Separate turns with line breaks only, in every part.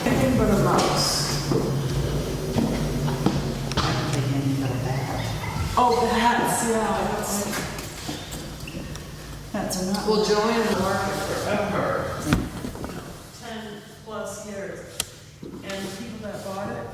Anything but a mouse. I don't think anything but a bat. Oh, bats, yeah, that's enough.
Well, Joanne in the market forever.
10+ years. And the people that bought it,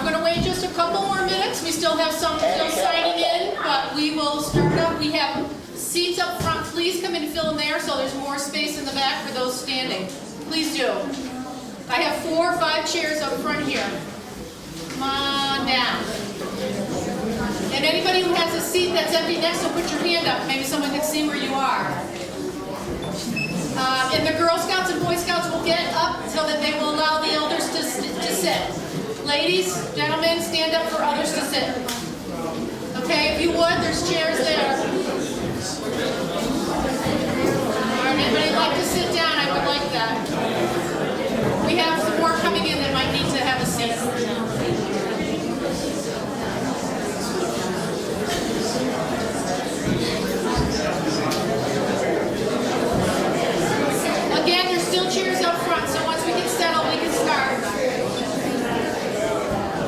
I'm going to wait just a couple more minutes. We still have some still signing in, but we will start up. We have seats up front. Please come and fill in there so there's more space in the back for those standing. Please do. I have 4 or 5 chairs up front here. Come on down. And anybody who has a seat that's empty next to, put your hand up. Maybe someone can see where you are. And the Girl Scouts and Boy Scouts will get up so that they will allow the elders to sit. Ladies, gentlemen, stand up for others to sit. Okay, if you would, there's chairs there. All right, anybody like to sit down? I would like that. We have some more coming in that might need to have a seat. Again, there's still chairs up front, so once we get settled, we can start.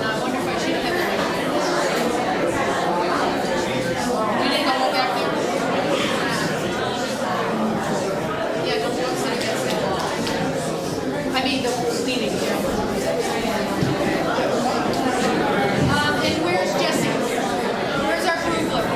I wonder if I should have that. We need to go back there. Yeah, don't sit against that wall. I mean, the leading chair. And where's Jesse? Where's our crew leader?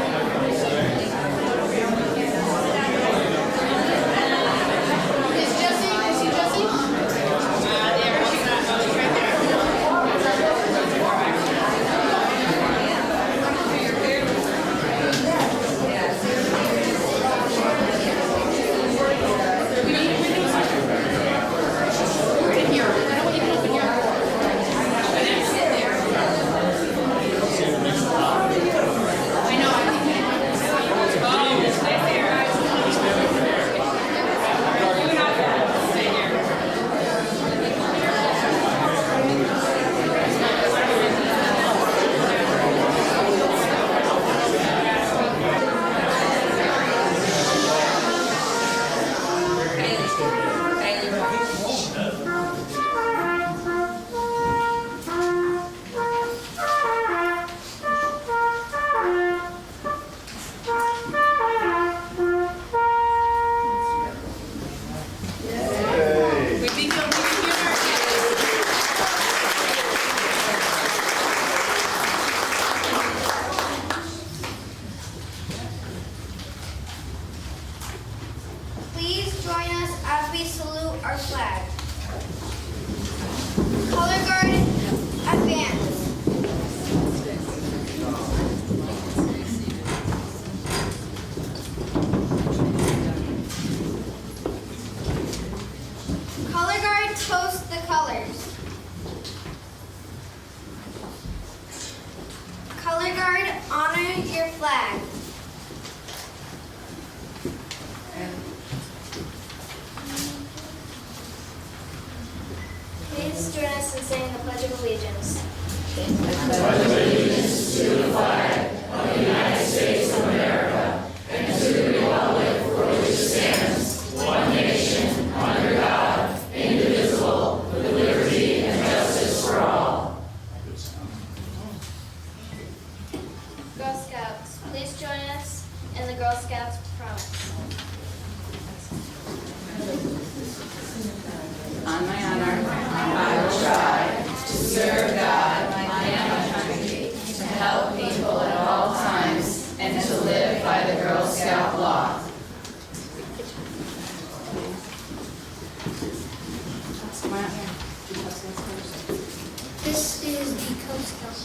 This is the Cub Scouts.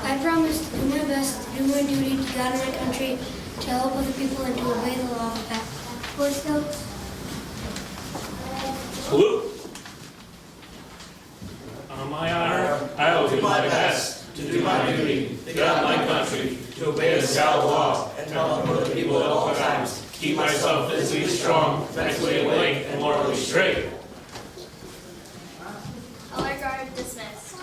I promise to do my best to do my duty to God and my country, to help other people and to obey the law of the pack. Boy Scouts.
Salute. On my honor, I will do my best to do my duty to God and my country, to obey the scout law, and to help other people at all times. Keep myself physically strong, mentally awake, and morally straight.
Color guard dismissed.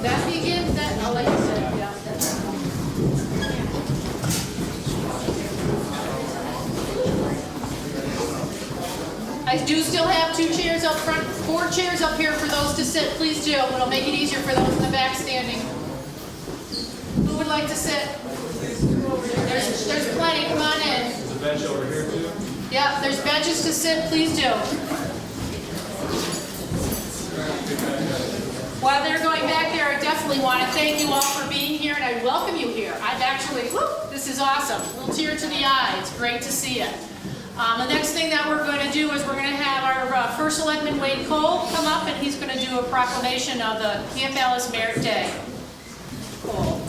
That begins, that, I'll let you say, yeah. I do still have 2 chairs up front, 4 chairs up here for those to sit. Please do. It'll make it easier for those in the back standing. Who would like to sit? There's
bench over here too?
Yeah, there's benches to sit, please do. While they're going back there, I definitely want to thank you all for being here, and I welcome you here. I've actually, this is awesome. A little tear to the eye. It's great to see you. The next thing that we're going to do is we're going to have our First Selectman Wade Cole come up, and he's going to do a proclamation of the Camp Alice Merritt Day. Cole.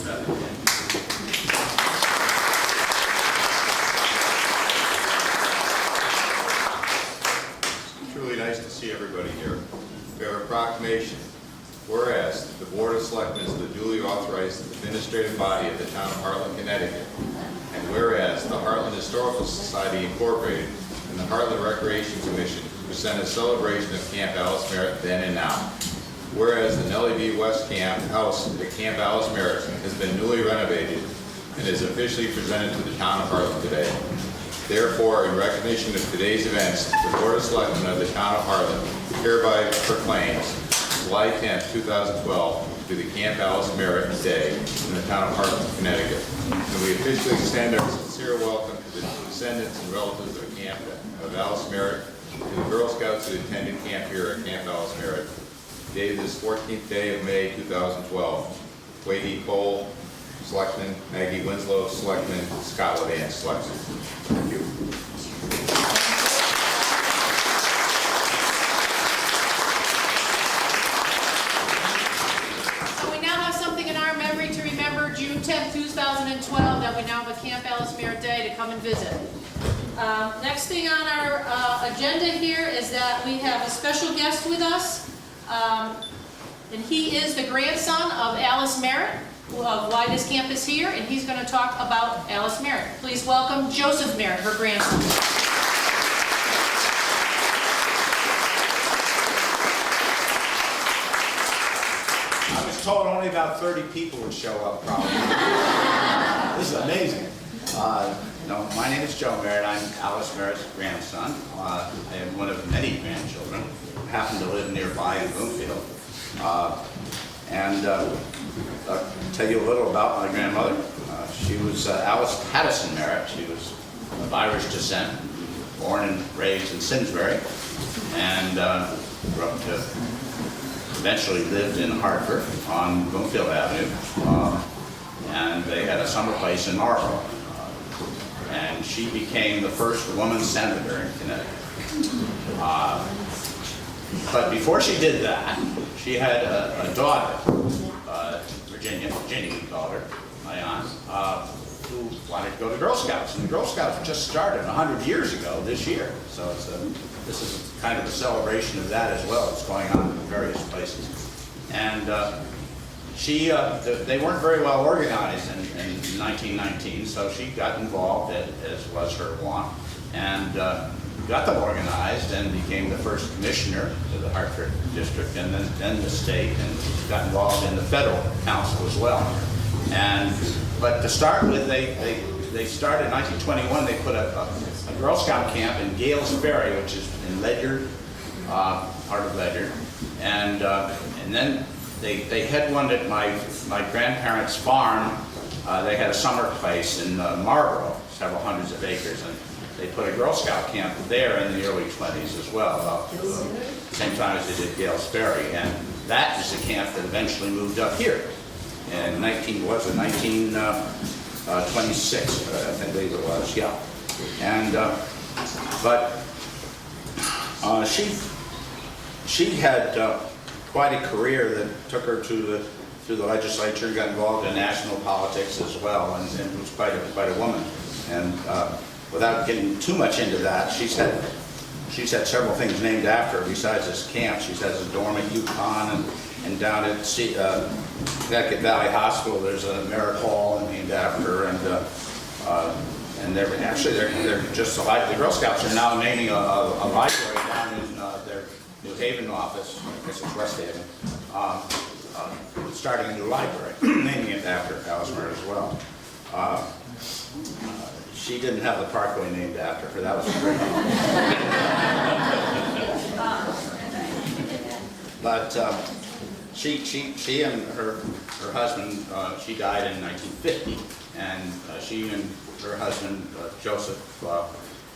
Truly nice to see everybody here. We have a proclamation. Whereas the Board of Selectmen is the duly authorized administrative body of the town of Hartland, Connecticut. And whereas the Hartland Historical Society Incorporated and the Hartland Recreation Commission present a celebration of Camp Alice Merritt then and now. Whereas the Nellie B. West Camp House at Camp Alice Merritt has been newly renovated and is officially presented to the town of Hartland today. Therefore, in recognition of today's events, the Board of Selectmen of the town of Hartland hereby proclaims July 10, 2012 to the Camp Alice Merritt Day in the town of Hartland, Connecticut. And we officially extend our sincere welcome to the descendants and relatives of the Camp of Alice Merritt, to the Girl Scouts who attended camp here at Camp Alice Merritt. Dated this 14th day of May, 2012. Wade E. Cole, Selectman, Maggie Winslow, Selectman, Scott Levan, Selectman. Thank you.
June 10, 2012, that we now have a Camp Alice Merritt Day to come and visit. Next thing on our agenda here is that we have a special guest with us, and he is the grandson of Alice Merritt, of why this camp is here, and he's going to talk about Alice Merritt. Please welcome Joseph Merritt, her grandson.
I was told only about 30 people would show up, probably. This is amazing. My name is Joe Merritt. I'm Alice Merritt's grandson. I am one of many grandchildren. I happen to live nearby in Bloomfield. I'll tell you a little about my grandmother. She was Alice Pattison Merritt. She was of Irish descent, born and raised in Simsbury, and grew up to eventually lived in Hartford on Bloomfield Avenue, and they had a summer place in Marlborough. And she became the first woman senator in Connecticut. But before she did that, she had a daughter, Virginia, Ginny we called her, my aunt, who wanted to go to Girl Scouts. And the Girl Scouts just started 100 years ago this year. So this is kind of a celebration of that as well. It's going on in various places. And they weren't very well organized in 1919, so she got involved, as was her wont, and got them organized and became the first commissioner to the Hartford district, and then the state, and got involved in the federal council as well. But to start with, they started in 1921. They put a Girl Scout camp in Gales Ferry, which is in Ledyard, part of Ledyard, and then they had one at my grandparents' farm. They had a summer place in Marlborough, several hundreds of acres, and they put a Girl Scout camp there in the early 20s as well, about the same time as they did Gales Ferry, and that is the camp that eventually moved up here in 1926, I believe it was, yeah. And she had quite a career that took her through the legislature, got involved in national politics as well, and was quite a woman. And without getting too much into that, she's had several things named after her besides this camp. She has a dorm at Yukon, and down at Connecticut Valley Hospital, there's a Merritt Hall named after her, and they're just the Girl Scouts are now naming a library down in their New Haven office. I guess it's West Haven. Starting a new library, naming it after Alice Merritt as well. She didn't have the parkway named after her. That was great. But She and her husband, she died in 1950, and she and her husband, Joseph,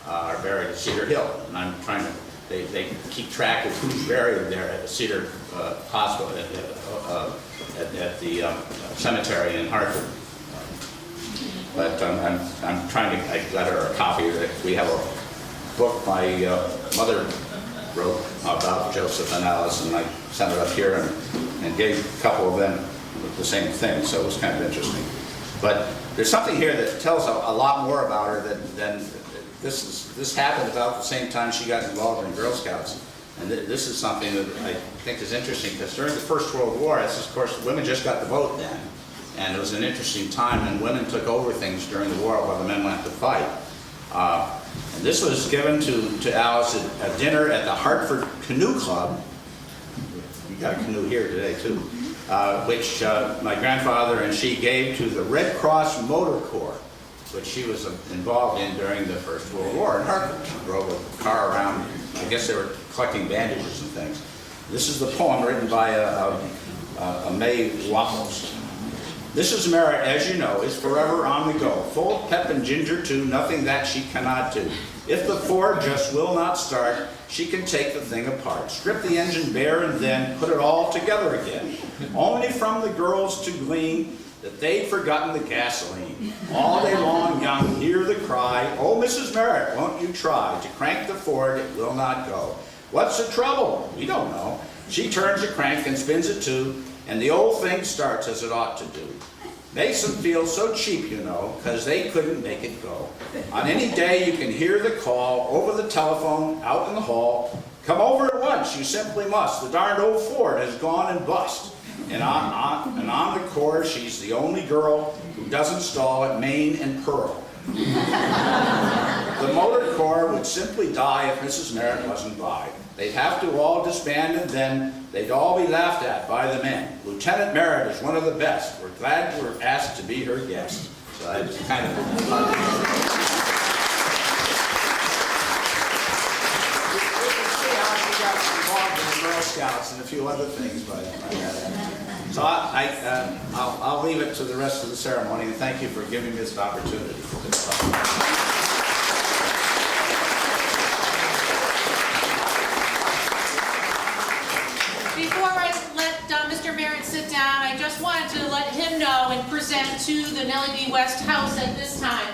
are buried at Cedar Hill. And I'm trying to, they keep track of who's buried there at the Cedar Hospital, at the cemetery in Hartland. But I'm trying to, I got her a copy that we have a book my mother wrote about Joseph and Alice, and I sent it up here and gave a couple of them the same thing, so it was kind of interesting. But there's something here that tells a lot more about her than this happened about the same time she got involved in Girl Scouts. And this is something that I think is interesting, because during the First World War, of course, women just got the vote then. And it was an interesting time, and women took over things during the war while the men went to fight. And this was given to Alice at a dinner at the Hartford Canoe Club. We got a canoe here today, too. Which my grandfather and she gave to the Red Cross Motor Corps, which she was involved in during the First World War in Hartland. She drove a car around. I guess they were collecting bandages and things. This is the poem written by a May Waffles. Mrs. Merritt, as you know, is forever on the go, full of pep and ginger too, nothing that she cannot do. If the Ford just will not start, she can take the thing apart, strip the engine bare and then put it all together again. Only from the girls to glean that they'd forgotten the gasoline. All day long young hear the cry, oh Mrs. Merritt, won't you try to crank the Ford, it will not go. What's the trouble? We don't know. She turns the crank and spins it too, and the old thing starts as it ought to do. Makes them feel so cheap, you know, because they couldn't make it go. On any day you can hear the call over the telephone out in the hall. Come over at once, you simply must. The darned old Ford has gone and bust. And on the course, she's the only girl who doesn't stall at Maine and Pearl. The motor corps would simply die if Mrs. Merritt wasn't by. They'd have to all disband, and then they'd all be laughed at by the men. Lieutenant Merritt is one of the best. We're glad we're asked to be her guest. So I just kind of... Girl Scouts and a few other things, but so I'll leave it to the rest of the ceremony, and thank you for giving me this opportunity.
Before I let Mr. Merritt sit down, I just wanted to let him know and present to the Nellie B. West House at this time.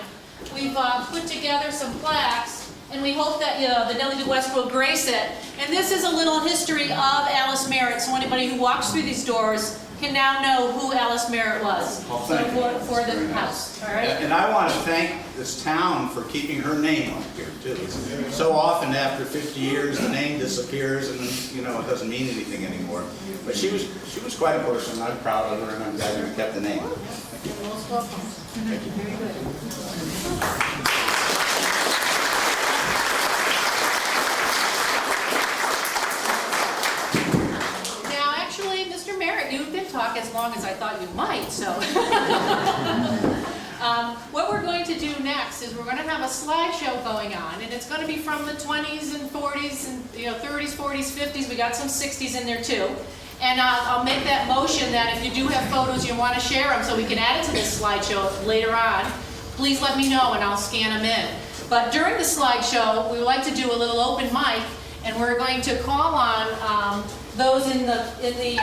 We've put together some plaques, and we hope that the Nellie B. West will grace it. And this is a little history of Alice Merritt, so anybody who walks through these doors can now know who Alice Merritt was for the house. All right?
And I want to thank this town for keeping her name up here too. So often after 50 years, the name disappears, and you know it doesn't mean anything anymore. But she was quite a person. I'm proud of her, and I'm glad we kept the name.
You're most welcome.
Thank you.
Very good. You've been talking as long as I thought you might, so. What we're going to do next is we're going to have a slideshow going on, and it's going to be from the 20s and 40s and 30s, 40s, 50s. We got some 60s in there too. And I'll make that motion that if you do have photos you want to share them so we can add it to this slideshow later on, please let me know and I'll scan them in. But during the slideshow, we would like to do a little open mic, and we're going to call on those in the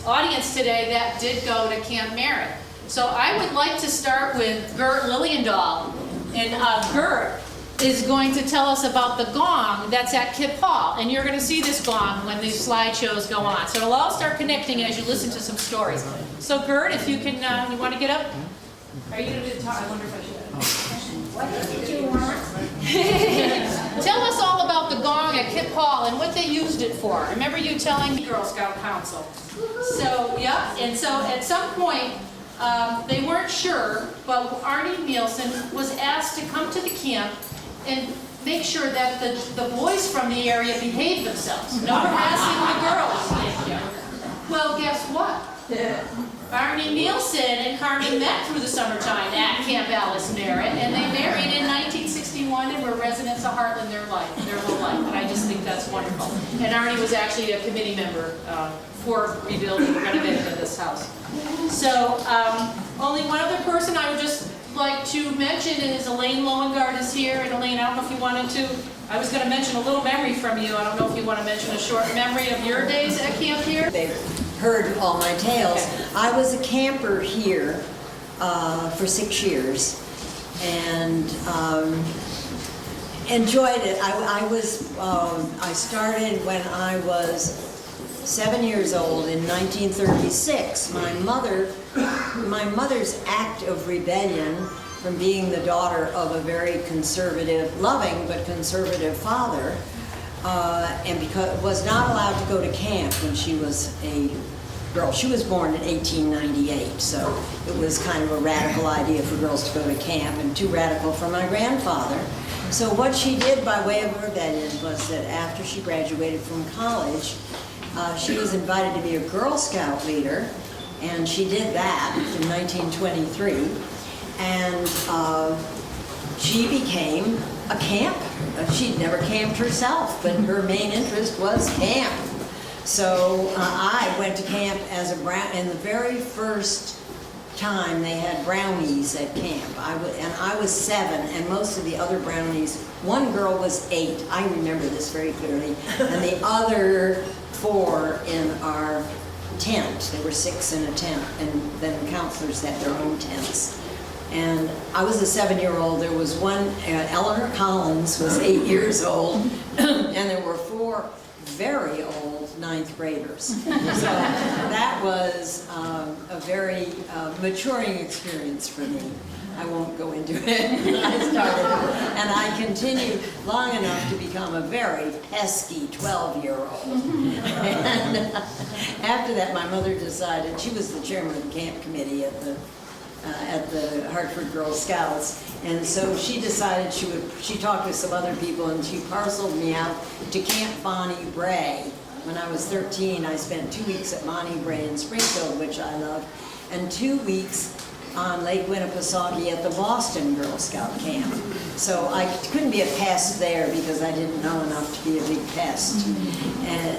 audience today that did go to Camp Merritt. So I would like to start with Gert Liliendahl. And Gert is going to tell us about the gong that's at Kip Hall. And you're going to see this gong when these slideshows go on. So it'll all start connecting as you listen to some stories. So Gert, if you can, you want to get up? Are you going to talk? I wonder if I should. What do you want? Tell us all about the gong at Kip Hall and what they used it for. I remember you telling me Girl Scout Council. So, yeah, and so at some point, they weren't sure, but Arnie Nielsen was asked to come to the camp and make sure that the boys from the area behaved themselves. No harassing the girls. Well, guess what? Barney Nielsen and Carmen met through the summertime at Camp Alice Merritt, and they married in 1961 and were residents of Hartland their whole life. And I just think that's wonderful. And Arnie was actually a committee member for rebuilding, renovating of this house. So only one other person I would just like to mention is Elaine Loengard is here. And Elaine, I don't know if you wanted to, I was going to mention a little memory from you. I don't know if you want to mention a short memory of your days at camp here.
They've heard all my tales. I was a camper here for 6 years and enjoyed it. I started when I was 7 years old in 1936. My mother's act of rebellion from being the daughter of a very conservative, loving but conservative father, and because was not allowed to go to camp when she was a girl. She was born in 1898, so it was kind of a radical idea for girls to go to camp, and too radical for my grandfather. So what she did by way of rebellion was that after she graduated from college, she was invited to be a Girl Scout leader, and she did that in 1923, and she became a camp. She'd never camped herself, but her main interest was camp. So I went to camp as a and the very first time they had brownies at camp. I was 7, and most of the other brownies, one girl was 8. I remember this very clearly, and the other 4 in our tent. There were 6 in a tent, and then counselors had their own tents. And I was a 7-year-old. There was one, Eleanor Collins was 8 years old, and there were 4 very old 9th graders. So that was a very maturing experience for me. I won't go into it. I started, and I continued long enough to become a very pesky 12-year-old. And after that, my mother decided, she was the chairman of the camp committee at the Hartford Girl Scouts, and so she decided she talked with some other people, and she parceled me out to Camp Bonnie Bray. When I was 13, I spent 2 weeks at Bonnie Bray in Springfield, which I loved, and 2 weeks on Lake Winnipesaukee at the Boston Girl Scout camp. So I couldn't be a pest there because I didn't know enough to be a big pest.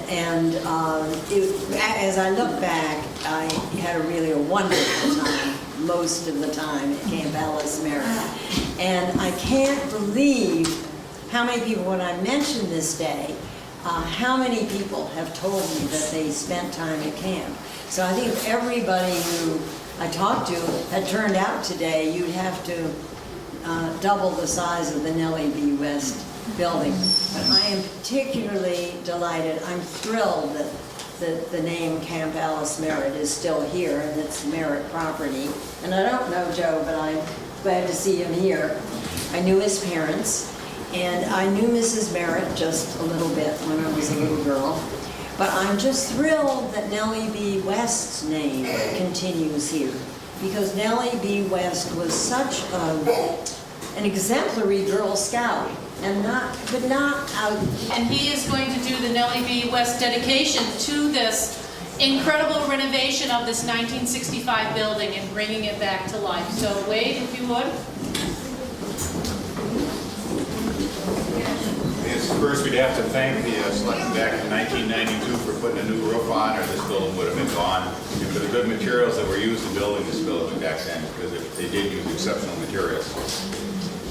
And as I look back, I had a wonderful time most of the time at Camp Alice Merritt. And I can't believe how many people, when I mention this day, how many people have told me that they spent time at camp. So I think if everybody who I talked to had turned out today, you'd have to double the size of the Nellie B. West building. But I am particularly delighted, I'm thrilled that the name Camp Alice Merritt is still here, and it's Merritt property. And I don't know Joe, but I'm glad to see him here. I knew his parents, and I knew Mrs. Merritt just a little bit when I was a little girl. But I'm just thrilled that Nellie B. West's name continues here, because Nellie B. West was such an exemplary Girl Scout, and
And he is going to do the Nellie B. West dedication to this incredible renovation of this 1965 building and bringing it back to life. So Wade, if you would.
First, we'd have to thank the selection back in 1992 for putting a new roof on, or this building would have been gone, and for the good materials that were used in building this building back then, because they did use exceptional materials.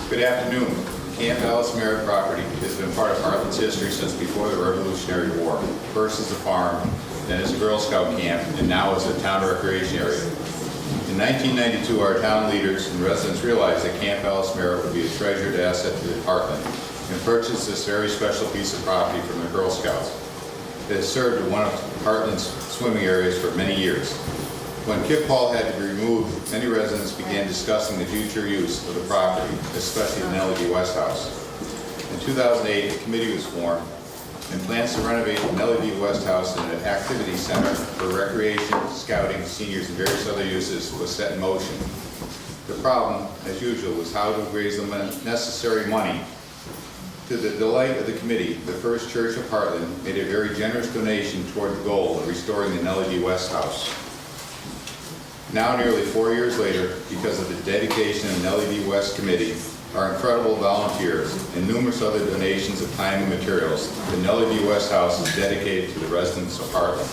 Good afternoon. Camp Alice Merritt property has been part of Hartland's history since before the Revolutionary War. First as a farm, then as a Girl Scout camp, and now as a town recreation area. In 1992, our town leaders and residents realized that Camp Alice Merritt would be a treasured asset to Hartland, and purchased this very special piece of property from the Girl Scouts. It has served as one of Hartland's swimming areas for many years. When Kip Hall had to be removed, many residents began discussing the future use of the property, especially the Nellie B. West House. In 2008, a committee was formed, and plans to renovate the Nellie B. West House in an activity center for recreation, scouting, seniors, and various other uses was set in motion. The problem, as usual, was how to raise the necessary money. To the delight of the committee, the First Church of Hartland made a very generous donation toward the goal of restoring the Nellie B. West House. Now, nearly 4 years later, because of the dedication of the Nellie B. West Committee, our incredible volunteers, and numerous other donations of time and materials, the Nellie B. West House is dedicated to the residents of Hartland.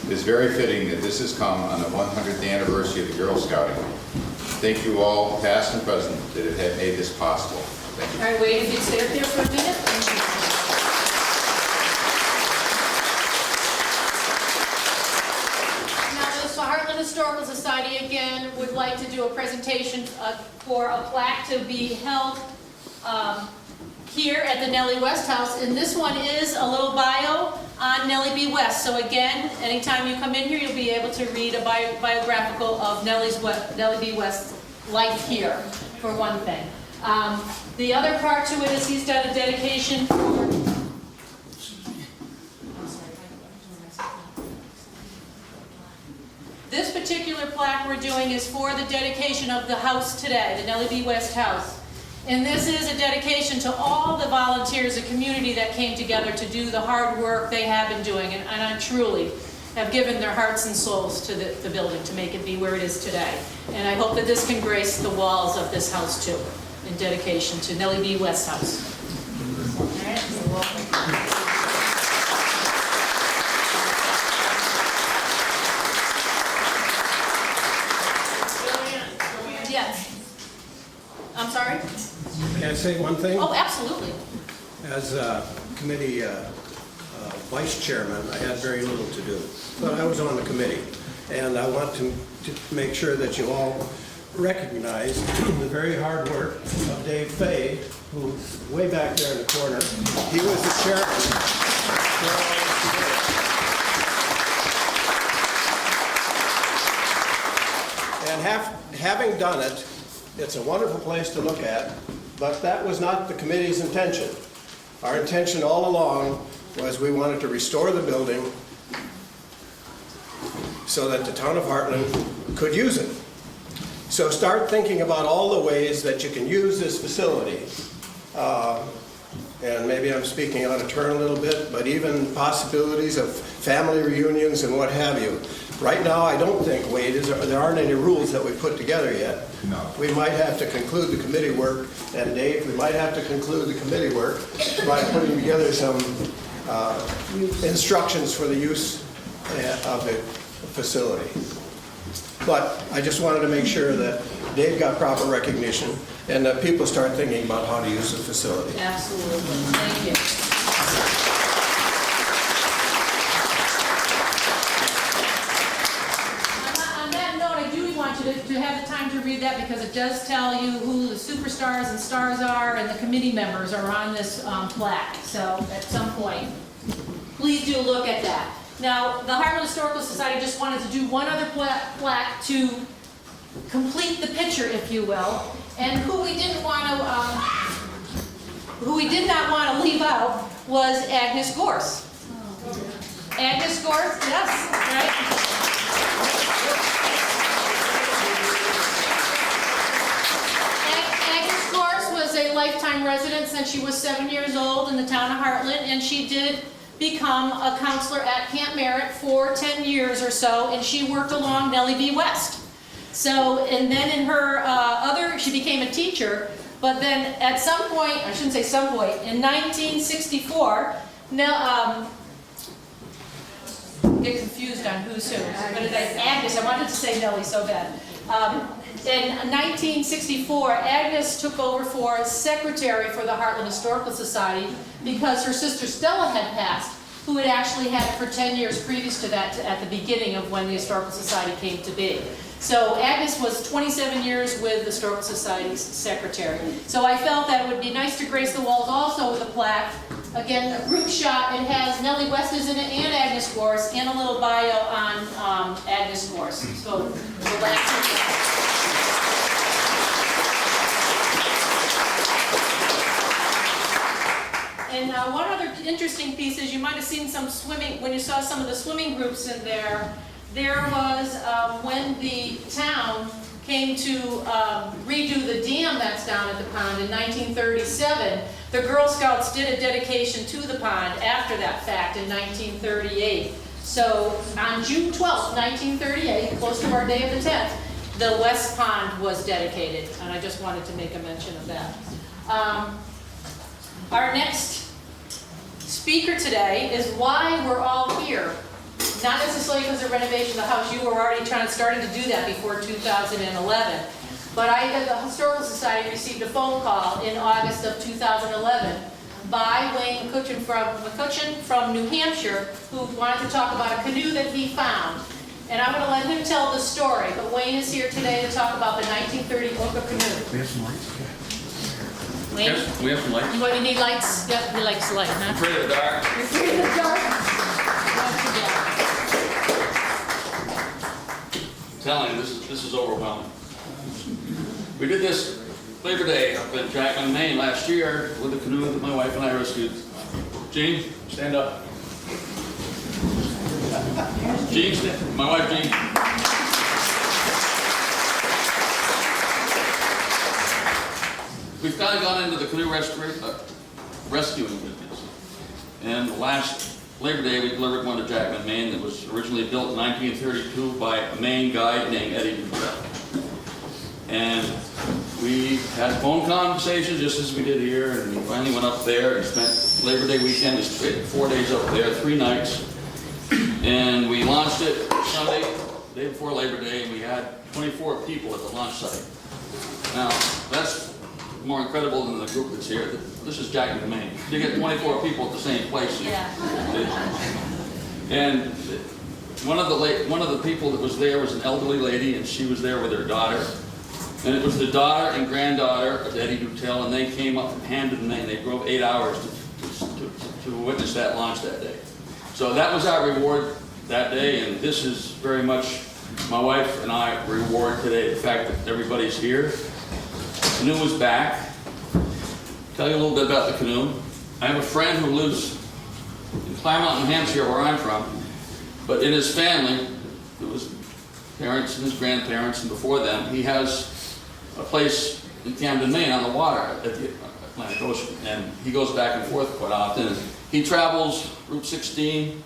It is very fitting that this has come on the 100th anniversary of the Girl Scouting. Thank you all, past and present, that have made this possible. Thank you.
All right, Wade, if you'd stay up there for a minute. Now, the Hartland Historical Society, again, would like to do a presentation for a plaque to be held here at the Nellie West House. And this one is a little bio on Nellie B. West. So again, anytime you come in here, you'll be able to read a biographical of Nellie B. West's life here, for one thing. The other part to it is he's done a dedication for... This particular plaque we're doing is for the dedication of the house today, the Nellie B. West House. And this is a dedication to all the volunteers, the community that came together to do the hard work they have been doing, and I truly have given their hearts and souls to the building to make it be where it is today. And I hope that this can grace the walls of this house too, in dedication to Nellie B. West House. All right, you're welcome. I'm sorry?
May I say one thing?
Oh, absolutely.
As a committee vice chairman, I had very little to do, but I was on the committee. And I want to make sure that you all recognize the very hard work of Dave Fay, who's way back there in the corner. He was the chairman. And having done it, it's a wonderful place to look at, but that was not the committee's intention. Our intention all along was we wanted to restore the building so that the town of Hartland could use it. So start thinking about all the ways that you can use this facility. And maybe I'm speaking out of turn a little bit, but even possibilities of family reunions and what have you. Right now, I don't think, Wade, there aren't any rules that we put together yet.
No.
We might have to conclude the committee work, and Dave, we might have to conclude the committee work by putting together some instructions for the use of the facility. But I just wanted to make sure that Dave got proper recognition and that people start thinking about how to use the facility.
Absolutely. Thank you. To have the time to read that, because it does tell you who the superstars and stars are, and the committee members are on this plaque. So at some point, please do look at that. Now, the Hartland Historical Society just wanted to do one other plaque to complete the picture, if you will. And who we did not want to leave out was Agnes Gorse. Agnes Gorse, yes, right? A lifetime resident since she was 7 years old in the town of Hartland, and she did become a counselor at Camp Merritt for 10 years or so, and she worked along Nellie B. West. So, and then in her she became a teacher, but then at some point, I shouldn't say some point, in 1964, get confused on who's who. Agnes, I wanted to say Nellie so bad. In 1964, Agnes took over for secretary for the Hartland Historical Society because her sister Stella had passed, who had actually had it for 10 years previous to that, at the beginning of when the Historical Society came to be. So Agnes was 27 years with the Historical Society's secretary. So I felt that it would be nice to grace the walls also with a plaque. Again, a group shot. It has Nellie West is in it, and Agnes Gorse, and a little bio on Agnes Gorse. So relax. And one other interesting piece is you might have seen some swimming, when you saw some of the swimming groups in there, there was when the town came to redo the dam that's down at the pond in 1937, the Girl Scouts did a dedication to the pond after that fact in 1938. So on June 12th, 1938, close to our day of the 10th, the West Pond was dedicated, and I just wanted to make a mention of that. Our next speaker today is why we're all here. Not necessarily because of renovation of the house, you were already starting to do that before 2011. But the Historical Society received a phone call in August of 2011 by Wayne McCutcheon from New Hampshire, who wanted to talk about a canoe that he found. And I'm going to let him tell the story, but Wayne is here today to talk about the 1930 Oka canoe.
We have some lights.
Wayne?
Yes, we have some lights.
You need lights? Yep, he likes light, huh?
Afraid of the dark.
You're afraid of the dark?
I'm telling you, this is overwhelming. We did this Labor Day up in Jackman, Maine last year with a canoe that my wife and I rescued. Jean, stand up. Jean, my wife Jean. We've kind of gone into the canoe rescuing business. And last Labor Day we delivered one to Jackman, Maine that was originally built in 1932 by a Maine guide named Eddie Dutrell. And we had phone conversations just as we did here, and we finally went up there and spent Labor Day weekend. We spent 4 days up there, 3 nights. And we launched it Sunday, the day before Labor Day, and we had 24 people at the launch site. Now, that's more incredible than the group that's here. This is Jackman, Maine. You get 24 people at the same place.
Yeah.
And one of the people that was there was an elderly lady, and she was there with her daughter. And it was the daughter and granddaughter of Eddie Dutrell, and they came up from Hamden, Maine. They drove 8 hours to witness that launch that day. So that was our reward that day, and this is very much my wife and I reward today, the fact that everybody's here. The canoe is back. Tell you a little bit about the canoe. I have a friend who lives in Claremont, New Hampshire, where I'm from, but in his family, there was parents and his grandparents, and before them, he has a place in Camden, Maine, on the water at the Atlantic Ocean, and he goes back and forth quite often. He travels Route 16.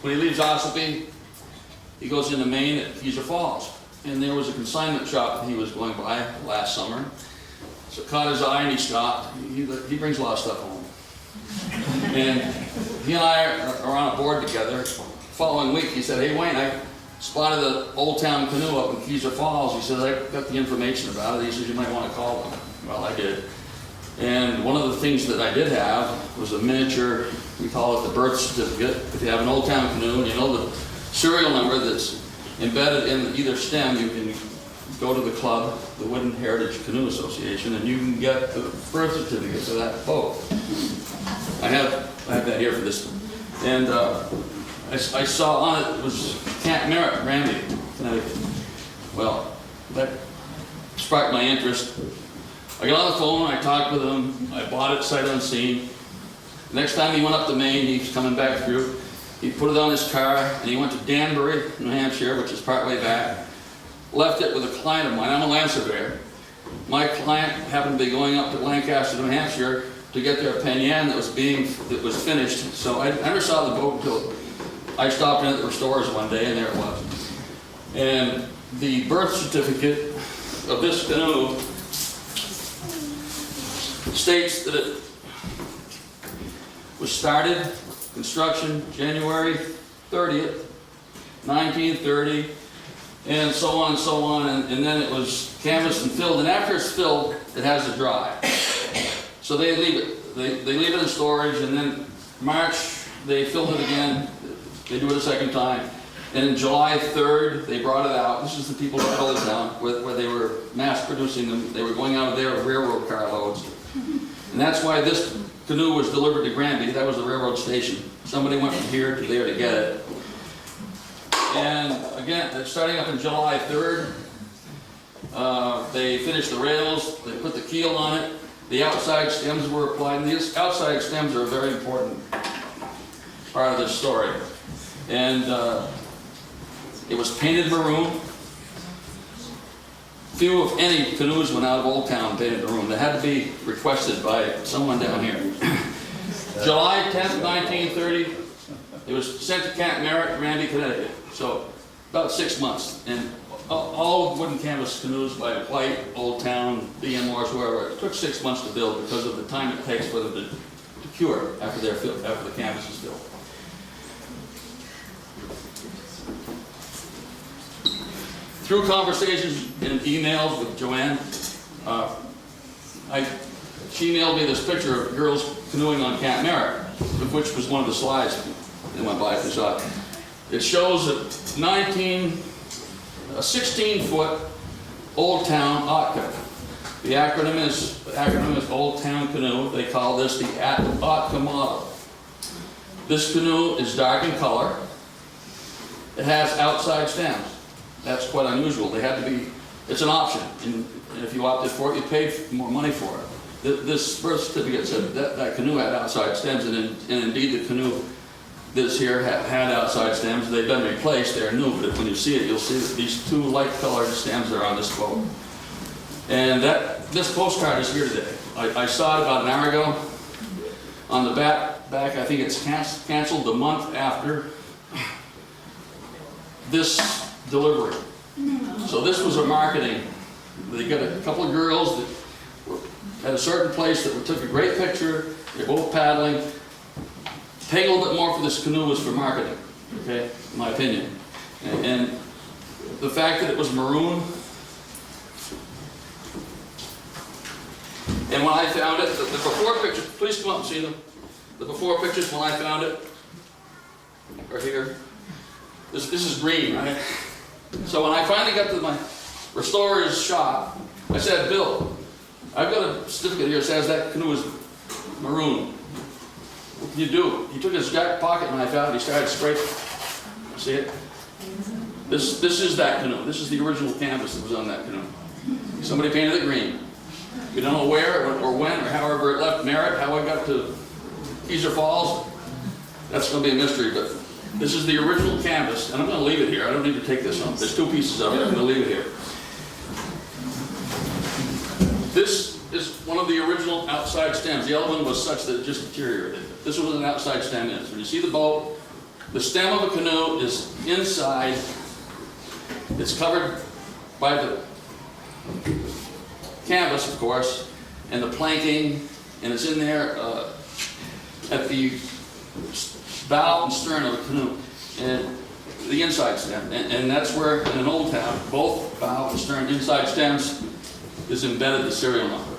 When he leaves Ossipee, he goes into Maine at Keezer Falls, and there was a consignment shop that he was going by last summer. So it caught his eye, and he stopped. He brings a lot of stuff home, and he and I are on a board together. The following week, he said, "Hey Wayne, I spotted the Old Town canoe up in Keezer Falls." He said, "I got the information about it." He said, "You might want to call them." Well, I did. And one of the things that I did have was a miniature, we call it the birth certificate. If you have an Old Town canoe and you know the serial number that's embedded in either stem, you can go to the club, the Wooden Heritage Canoe Association, and you can get the birth certificate for that boat. I have that here for this one. And I saw on it was Camp Merritt, Granby, Connecticut. Well, that sparked my interest. I got on the phone, I talked with him, I bought it sight unseen. The next time he went up to Maine, he's coming back through, he put it on his car, and he went to Danbury, New Hampshire, which is partway back, left it with a client of mine. I'm a land surveyor. My client happened to be going up to Lancaster, New Hampshire to get their Penyan that was finished. So I never saw the boat until I stopped in at the restorers one day, and there it was. And the birth certificate of this canoe states that it was started, construction, January 30th, 1930, and so on and so on, and then it was canvassed and filled, and after it's filled, it has to dry. So they leave it. They leave it in storage, and then March, they filled it again. They do it a second time. And in July 3rd, they brought it out. This is the people that held it down, where they were mass producing them. They were going out of there with railroad car loads. And that's why this canoe was delivered to Granby. That was the railroad station. Somebody went from here to there to get it. And again, starting up in July 3rd, they finished the rails, they put the keel on it, the outside stems were applied, and these outside stems are a very important part of this story. And it was painted maroon. Few, if any, canoes went out of Old Town painted maroon. They had to be requested by someone down here. July 10th, 1930, it was sent to Camp Merritt, Randy, Connecticut. So about 6 months. And all wooden canvas canoes by White, Old Town, BMRs, whoever, it took 6 months to build because of the time it takes for them to cure after after the canvas is filled. Through conversations and emails with Joanne, she emailed me this picture of girls canoeing on Camp Merritt, which was one of the slides that went by if you saw it. It shows a 16-foot Old Town Otka. The acronym is Old Town Canoe. They call this the Otka model. This canoe is dark in color. It has outside stems. That's quite unusual. They had to be, it's an option. And if you opted for it, you paid more money for it. This birth certificate said that canoe had outside stems, and indeed the canoe this here had outside stems. They've been replaced, they're new, but when you see it, you'll see that these two light-colored stems are on this boat. And this postcard is here today. I saw it about an hour ago. On the back I think it's canceled the month after this delivery. So this was a marketing. They got a couple of girls that were at a certain place that took a great picture. They're both paddling. Paying a little bit more for this canoe was for marketing, okay, in my opinion. And the fact that it was maroon, and when I found it, the before pictures, please come up and see them. The before pictures when I found it are here. This is green, right? So when I finally got to my restorer's shop, I said, Bill, I've got a certificate here that says that canoe is maroon. What can you do? He took his jacket pocket knife out and he started scraping. See it? This is that canoe. This is the original canvas that was on that canoe. Somebody painted it green. We don't know where or when or however it left Merritt, how it got to Easer Falls. That's going to be a mystery, but this is the original canvas, and I'm going to leave it here. I don't need to take this home. There's two pieces of it. I'm going to leave it here. This is one of the original outside stems. The other one was such that it just deteriorated. This one was an outside stem is. When you see the boat, the stem of a canoe is inside. It's covered by the canvas, of course, and the planking, and it's in there at the bow and stern of the canoe, and the inside stem. And that's where, in an Old Town, both bow and stern inside stems is embedded the serial number.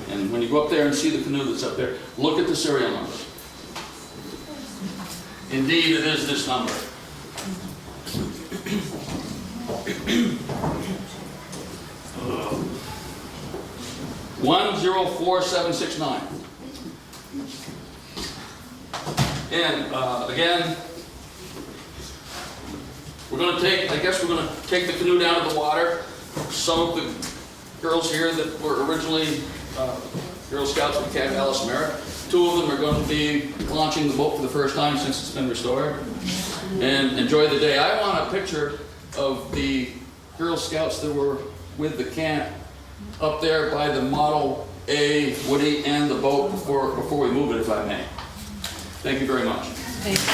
And when you go up there and see the canoe that's up there, look at the serial number. Indeed, it is this number. uh, 104769. And again, we're going to take the canoe down to the water. Some of the girls here that were originally Girl Scouts with Camp Alice Merritt, 2 of them are going to be launching the boat for the first time since it's been restored. And enjoy the day. I want a picture of the Girl Scouts that were with the camp up there by the Model A, Woody, and the boat before we move it, if I may. Thank you very much.
Thank you.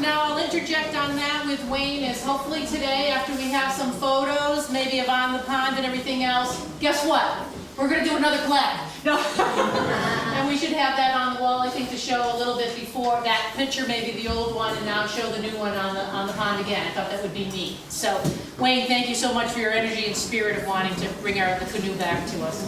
Now I'll interject on that with Wayne is hopefully today, after we have some photos, maybe of on the pond and everything else, guess what? We're going to do another plaque. No. And we should have that on the wall, I think, to show a little bit before that picture, maybe the old one, and now show the new one on the pond again. I thought that would be neat. So, Wayne, thank you so much for your energy and spirit of wanting to bring the canoe back to us.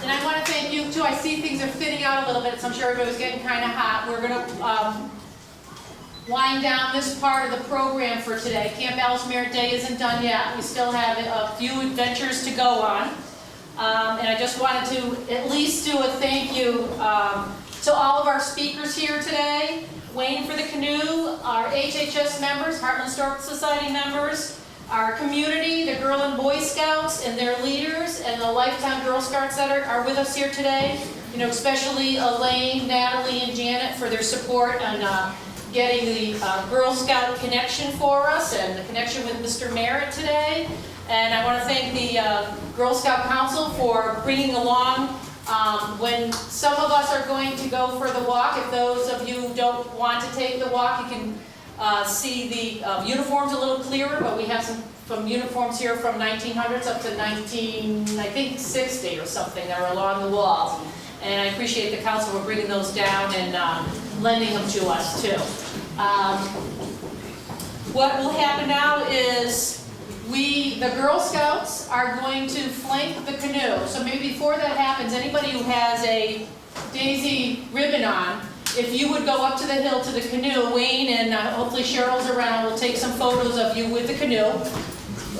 And I want to thank you too. I see things are thinning out a little bit, so I'm sure everybody's getting kind of hot. We're going to wind down this part of the program for today. Camp Alice Merritt Day isn't done yet. We still have a few adventures to go on. And I just wanted to at least do a thank you to all of our speakers here today. Wayne for the canoe, our HHS members, Hartland Historical Society members, our community, the Girl and Boy Scouts and their leaders, and the Lifetime Girl Scouts that are with us here today. You know, especially Elaine, Natalie, and Janet for their support and getting the Girl Scout connection for us and the connection with Mr. Merritt today. And I want to thank the Girl Scout Council for bringing along when some of us are going to go for the walk. If those of you who don't want to take the walk, you can see the uniforms a little clearer, but we have some uniforms here from 1900s up to 1960 or something that are along the walls. And I appreciate the council for bringing those down and lending them to us too. What will happen now is the Girl Scouts are going to flank the canoe. So maybe before that happens, anybody who has a daisy ribbon on, if you would go up to the hill to the canoe, Wayne and hopefully Cheryl's around, will take some photos of you with the canoe.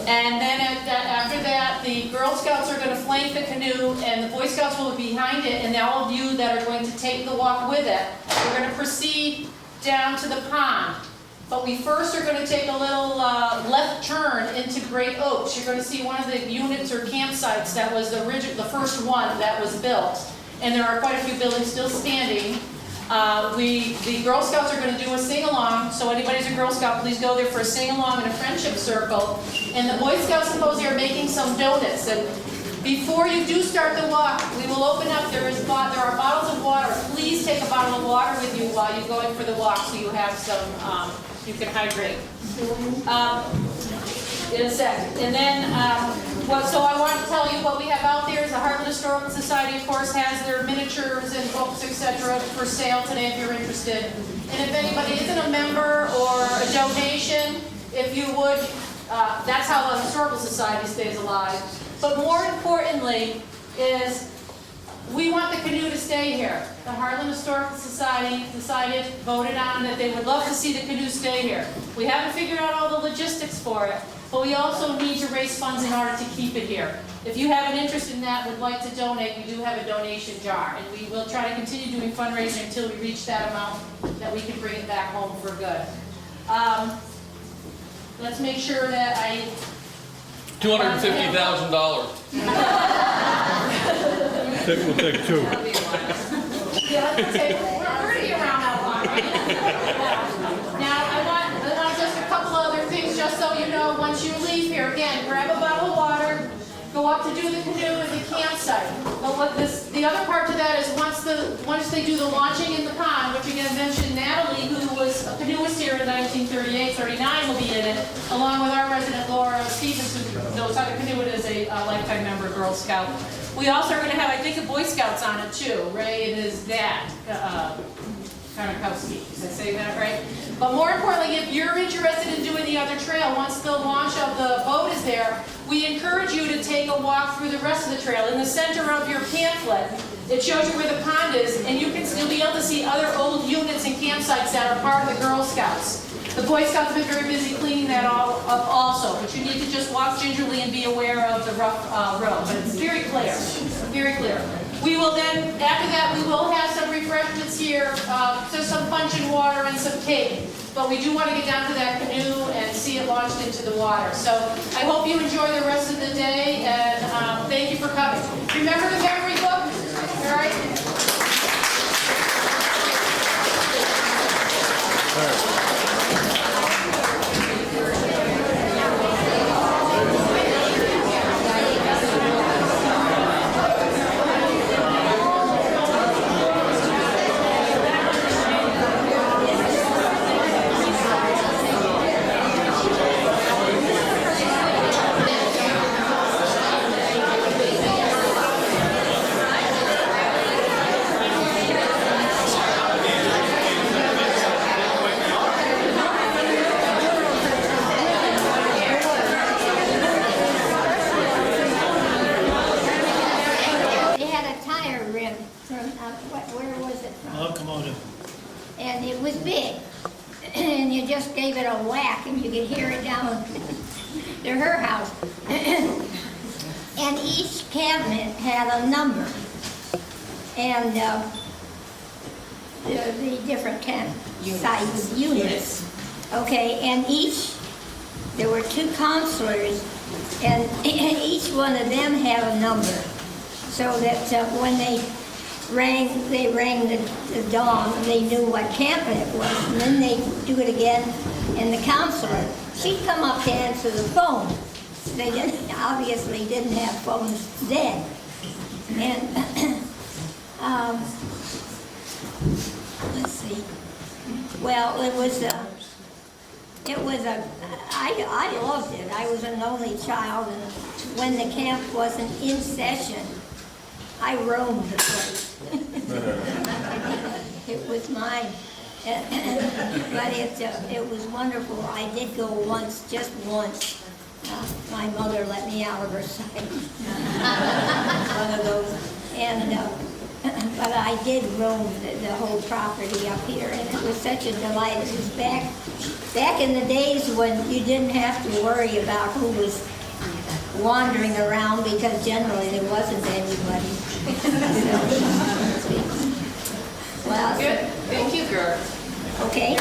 And then after that, the Girl Scouts are going to flank the canoe and the Boy Scouts will be behind it, and all of you that are going to take the walk with it, we're going to proceed down to the pond. But we first are going to take a little left turn into Great Oaks. You're going to see one of the units or campsites that was the first one that was built. And there are quite a few buildings still standing. The Girl Scouts are going to do a sing-along, so anybody who's a Girl Scout, please go there for a sing-along and a friendship circle. And the Boy Scout Symposium are making some donuts. And before you do start the walk, we will open up, there are bottles of water. Please take a bottle of water with you while you're going for the walk so you have some, you can hydrate. In a second. And then, so I want to tell you what we have out there is the Hartland Historical Society, of course, has their miniatures and books, etc. for sale today if you're interested. And if anybody isn't a member or a donation, if you would, that's how the Historical Society stays alive. But more importantly is we want the canoe to stay here. The Hartland Historical Society voted on that they would love to see the canoe stay here. We haven't figured out all the logistics for it, but we also need to raise funds in order to keep it here. If you have an interest in that, would like to donate, we do have a donation jar, and we will try to continue doing fundraising until we reach that amount that we can bring it back home for good. Let's make sure that I...
$250,000.
We'll take two.
Yeah, we're already around that one, right? Now, I want just a couple other things, just so you know, once you leave here, again, grab a bottle of water, go up to do the canoe at the campsite. But the other part to that is once they do the launching in the pond, which again mentioned Natalie, who was a canoeist here in 1938, 39 will be in it, along with our resident Laura Stevens, who knows how to canoe it as a lifetime member of Girl Scout. We also are going to have, I think, the Boy Scouts on it too. Ray and his dad, Karnakowski. Did I say that right? But more importantly, if you're interested in doing the other trail, once the launch of the boat is there, we encourage you to take a walk through the rest of the trail. In the center of your pamphlet, it shows you where the pond is, and you'll be able to see other old units and campsites that are part of the Girl Scouts. The Boy Scouts have been very busy cleaning that all up also, but you need to just walk gingerly and be aware of the rough road. But it's very clear, very clear. We will then, after that, we will have some refreshments here, just some punch and water and some cake. But we do want to get down to that canoe and see it launched into the water. So I hope you enjoy the rest of the day, and thank you for coming. Remember the memory book? All right?
Where was it from? Locomotive. And it was big. And you just gave it a whack and you could hear it down to her house. And each cabinet had a number. And the different size units. Okay, and there were two counselors, and each one of them had a number. So that when they they rang the dong, and they knew what camp it was, and then they do it again, and the counselor, she'd come up to answer the phone. They obviously didn't have phones then. And let's see. Well, I loved it. I was an only child, and when the camp wasn't in session, I roamed the place. It was mine. But it was wonderful. I did go once, just once. My mother let me out of her sight. One of those. And but I did roam the whole property up here, and it was such a delight. It was back in the days when you didn't have to worry about who was wandering around, because generally there wasn't anybody. Well,
Good. Thank you, Gert.
okay.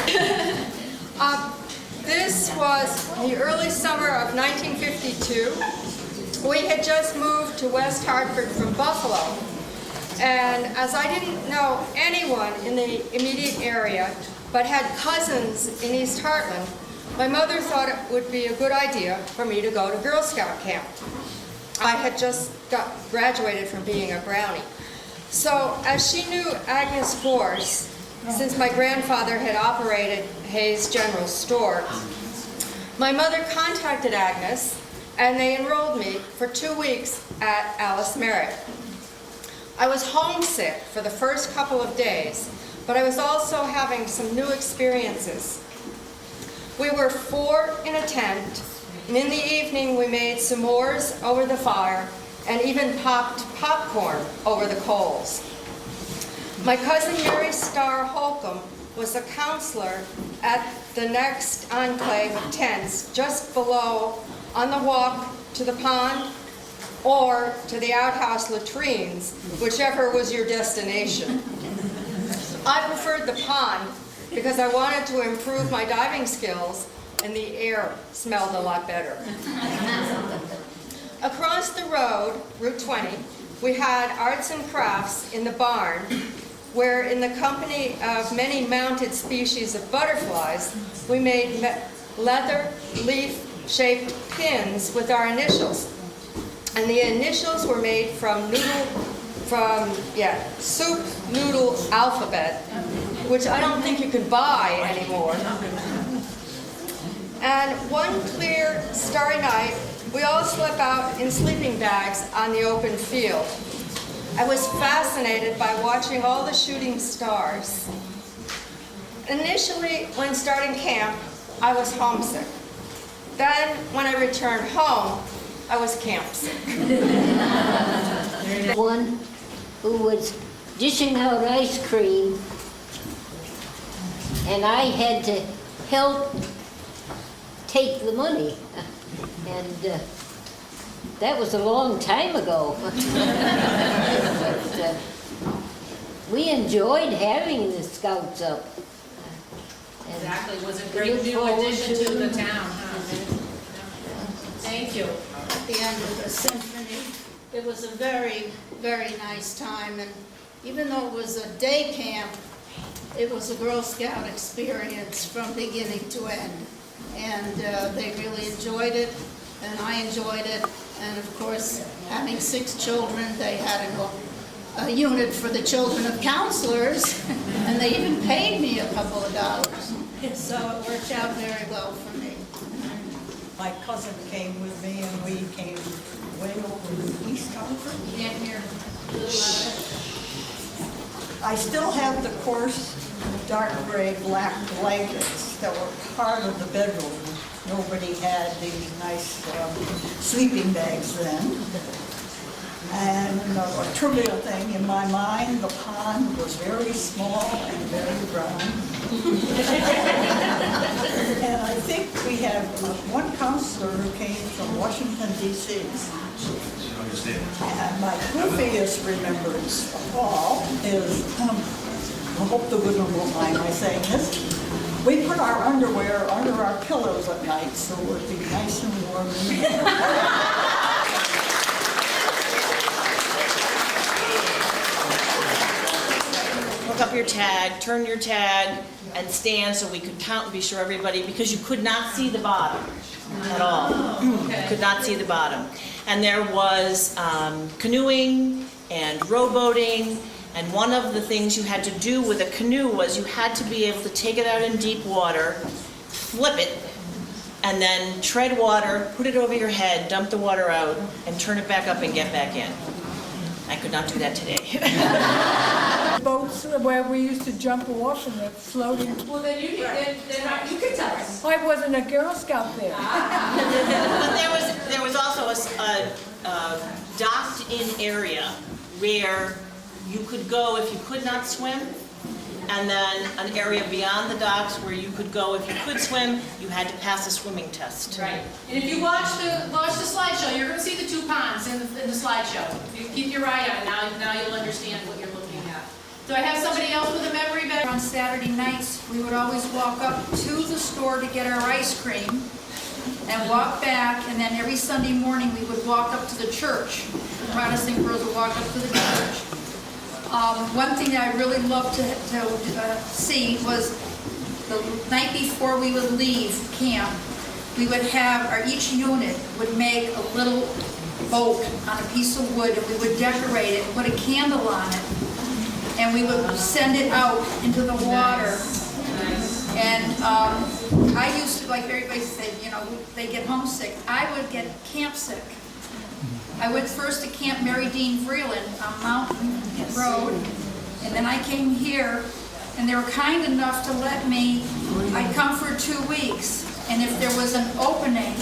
This was the early summer of 1952. We had just moved to West Hartford from Buffalo. And as I didn't know anyone in the immediate area, but had cousins in East Hartland, my mother thought it would be a good idea for me to go to Girl Scout camp. I had just graduated from being a brownie. So as she knew Agnes Gorse, since my grandfather had operated Hayes General Store, my mother contacted Agnes, and they enrolled me for 2 weeks at Alice Merritt. I was homesick for the first couple of days, but I was also having some new experiences. We were 4 in a tent, and in the evening we made s'mores over the fire and even popped popcorn over the coals. My cousin Mary Starr Holcomb was a counselor at the next enclave of tents just below, on the walk to the pond or to the outhouse latrines, whichever was your destination. I preferred the pond because I wanted to improve my diving skills, and the air smelled a lot better. Across the road, Route 20, we had arts and crafts in the barn, where in the company of many mounted species of butterflies, we made leather leaf-shaped pins with our initials. And the initials were made from soup noodle alphabet, which I don't think you could buy anymore. And one clear, starry night, we all slept out in sleeping bags on the open field. I was fascinated by watching all the shooting stars. Initially, when starting camp, I was homesick. Then, when I returned home, I was camp sick.
One who was dishing out ice cream, and I had to help take the money. And that was a long time ago. But we enjoyed having the Scouts up.
Exactly. It was a great new addition to the town. Thank you.
At the end of the symphony, it was a very, very nice time. And even though it was a day camp, it was a Girl Scout experience from beginning to end. And they really enjoyed it, and I enjoyed it. And of course, having 6 children, they had a unit for the children of counselors, and they even paid me a couple of dollars. So it worked out very well for me.
My cousin came with me, and we came way over East Hartford.
Can't hear.
I still have the coarse, dark gray, black blankets that were part of the bedroom. Nobody had these nice sleeping bags then. And a trivial thing in my mind, the pond was very small and very brown. And I think we had one counselor who came from Washington, D.C. And my goofiest remembrance of all is, I hope the women won't mind my saying this, we put our underwear under our pillows at night so it would be nice and warm in there.
look up your tag, turn your tag, and stand so we could count and be sure everybody, because you could not see the bottom at all. Could not see the bottom. And there was canoeing and rowboating, and one of the things you had to do with a canoe was you had to be able to take it out in deep water, flip it, and then tread water, put it over your head, dump the water out, and turn it back up and get back in. I could not do that today.
Boats where we used to jump off and the floating.
Well, then you could tell us.
I wasn't a Girl Scout there.
But there was also a docked-in area where you could go if you could not swim, and then an area beyond the docks where you could go if you could swim. You had to pass a swimming test.
Right. And if you watch the slideshow, you're going to see the two ponds in the slideshow. You keep your eye on it. Now you'll understand what you're looking at. Do I have somebody else with a memory back?
On Saturday nights, we would always walk up to the store to get our ice cream and walk back, and then every Sunday morning we would walk up to the church. The Protestant girls would walk up to the church. One thing that I really loved to see was the night before we would leave camp, we would have, each unit would make a little boat on a piece of wood, and we would decorate it, put a candle on it, and we would send it out into the water. And I used to, like everybody said, you know, they get homesick. I would get camp sick. I went first to Camp Mary Dean Vreeland on Mountain Road, and then I came here, and they were kind enough to let me, I'd come for 2 weeks, and if there was an opening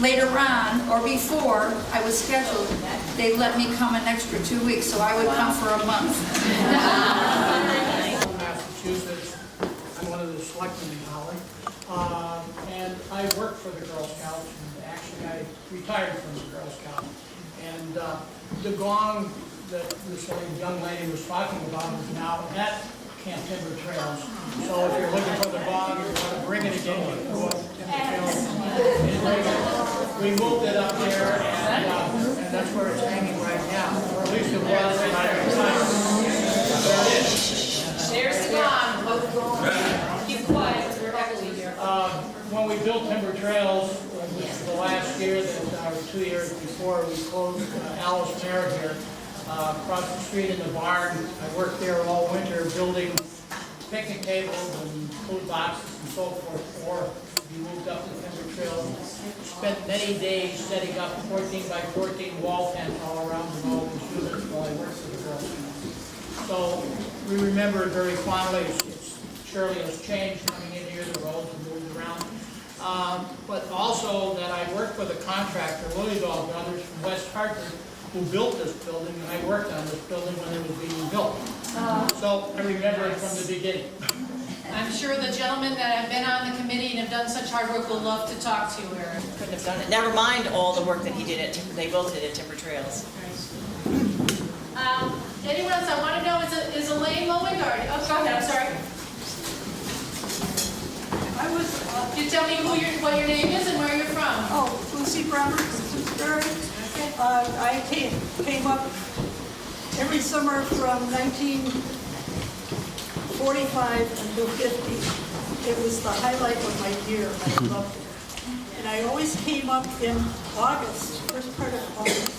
later on or before I was scheduled, they let me come an extra 2 weeks, so I would come for a month.
Massachusetts. I'm one of the selectmen in Holly, and I worked for the Girl Scouts. Actually, I retired from the Girl Scouts. And the gong that this young lady was talking about is now at Camp Timber Trails. So if you're looking for the gong or you want to bring it again, you can go up to Timber Trails and bring it. We moved it up there, and that's where it's hanging right now. Or at least it was when I retired. There it is.
There's the gong. Keep quiet, we're ugly here.
When we built Timber Trails, which was the last year, that 2 years before, we closed Alice Merritt here, across the street in the barn. I worked there all winter building picnic tables and food boxes and so forth. Or we moved up to Timber Trails, spent many days setting up 14 by 14 wall tents all around the all these units while I worked for the Girl Scouts. So we remember it very fondly. It's surely has changed coming in here, the roads have moved around. But also that I worked with a contractor, Liljedahl Brothers from West Hartland, who built this building, and I worked on this building when it was being built. So I remember it from the beginning.
I'm sure the gentlemen that have been on the committee and have done such hard work will love to talk to you, Eric.
Couldn't have done it. Never mind all the work that he did they both did at Timber Trails.
Anyone else? I want to know, is Elaine mowing or? Oh, go ahead, I'm sorry. Can you tell me what your name is and where you're from?
Oh, Lucy Bremmer from Simsbury. I came up every summer from 1945 until 50. It was the highlight of my year. I loved it. And I always came up in August, first part of August,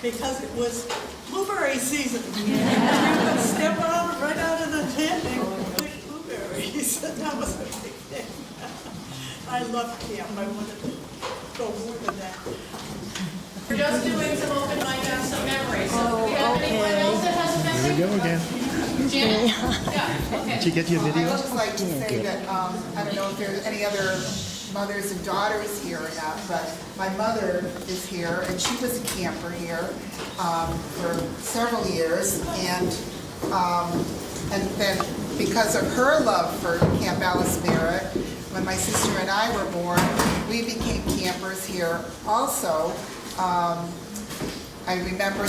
because it was blueberry season. You could step out right out of the tent and pick blueberries. That was a big thing. I loved camp. I wanted to go more than that.
We're just doing some open mic on some memories. So do we have anyone else that has a memory?
Here we go again.
Janet? Yeah, okay.
Did you get your video?
I would just like to say that, I don't know if there's any other mothers and daughters here or not, but my mother is here, and she was a camper here for several years, and then because of her love for Camp Alice Merritt, when my sister and I were born, we became campers here also. I remember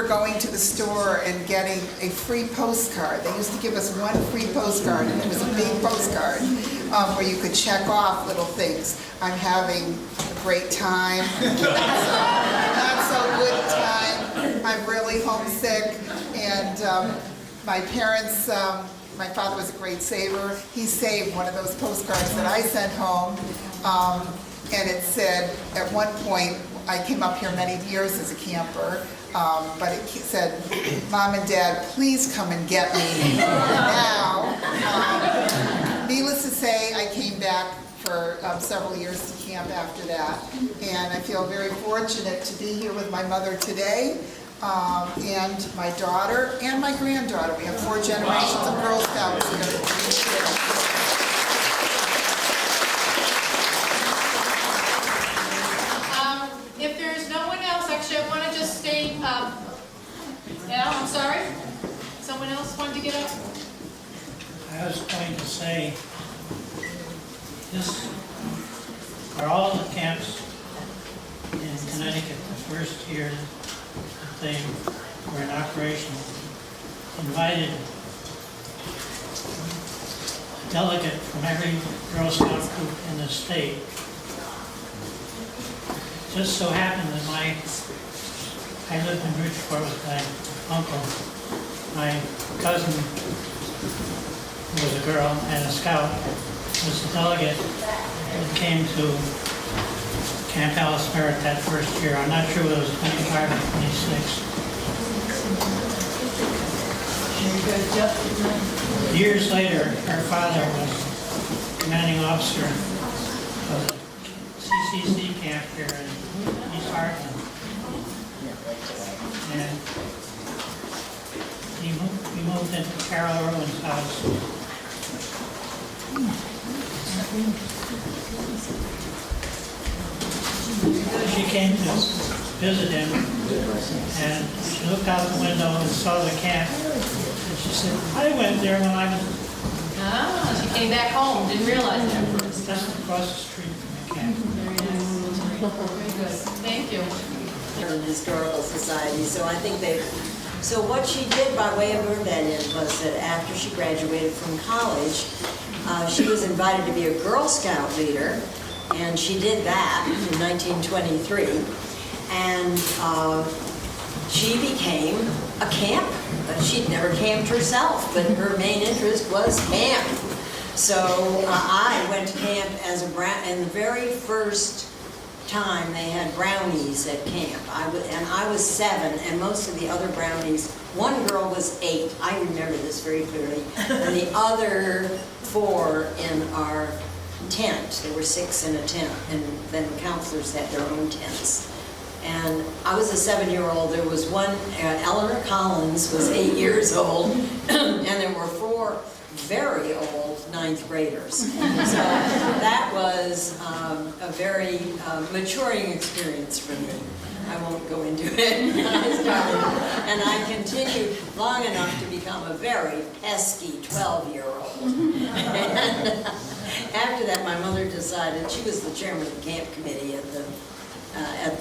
going to the store and getting a free postcard. They used to give us one free postcard, and it was a big postcard where you could check off little things. I'm having a great time, not so good time, I'm really homesick, and my parents, my father was a great saver. He saved one of those postcards that I sent home. And it said, at one point, I came up here many years as a camper, but it said, "Mom and Dad, please come and get me now." Needless to say, I came back for several years to camp after that. And I feel very fortunate to be here with my mother today, and my daughter and my granddaughter. We have 4 generations of Girl Scouts here.
If there's no one else, actually, I want to just state, Al, I'm sorry? Someone else wanted to get up?
I was going to say, this are all the camps in Connecticut the first year that they were in operation, invited a delegate from every Girl Scout group in the state. Just so happened that I lived in Bridgeport with my uncle. My cousin, who was a girl and a scout, was the delegate that came to Camp Alice Merritt that first year. I'm not sure whether it was 25 or 26. Years later, her father was commanding officer of the CCC camp here in East Hartland. And he moved into Carol Irwin's house. She came to visit him, and she looked out the window and saw the camp. And she said, "I went there when I was..."
Ah, she came back home, didn't realize that first.
Just across the street from the camp.
Very nice. Very good. Thank you.
Historical Society, so I think they... So what she did by way of rebellion was that after she graduated from college, she was invited to be a Girl Scout leader, and she did that in 1923. And she became a camp. She'd never camped herself, but her main interest was camp. So I went to camp as a in the very first time they had brownies at camp. And I was 7, and most of the other brownies, one girl was 8. I remember this very clearly. And the other 4 in our tent. There were 6 in a tent, and then the counselors had their own tents. And I was a 7-year-old. There was one, Eleanor Collins was 8 years old, and there were 4 very old 9th graders. So that was a very maturing experience for me. I won't go into it. And I continued long enough to become a very pesky 12-year-old. And after that, my mother decided, she was the chairman of the camp committee at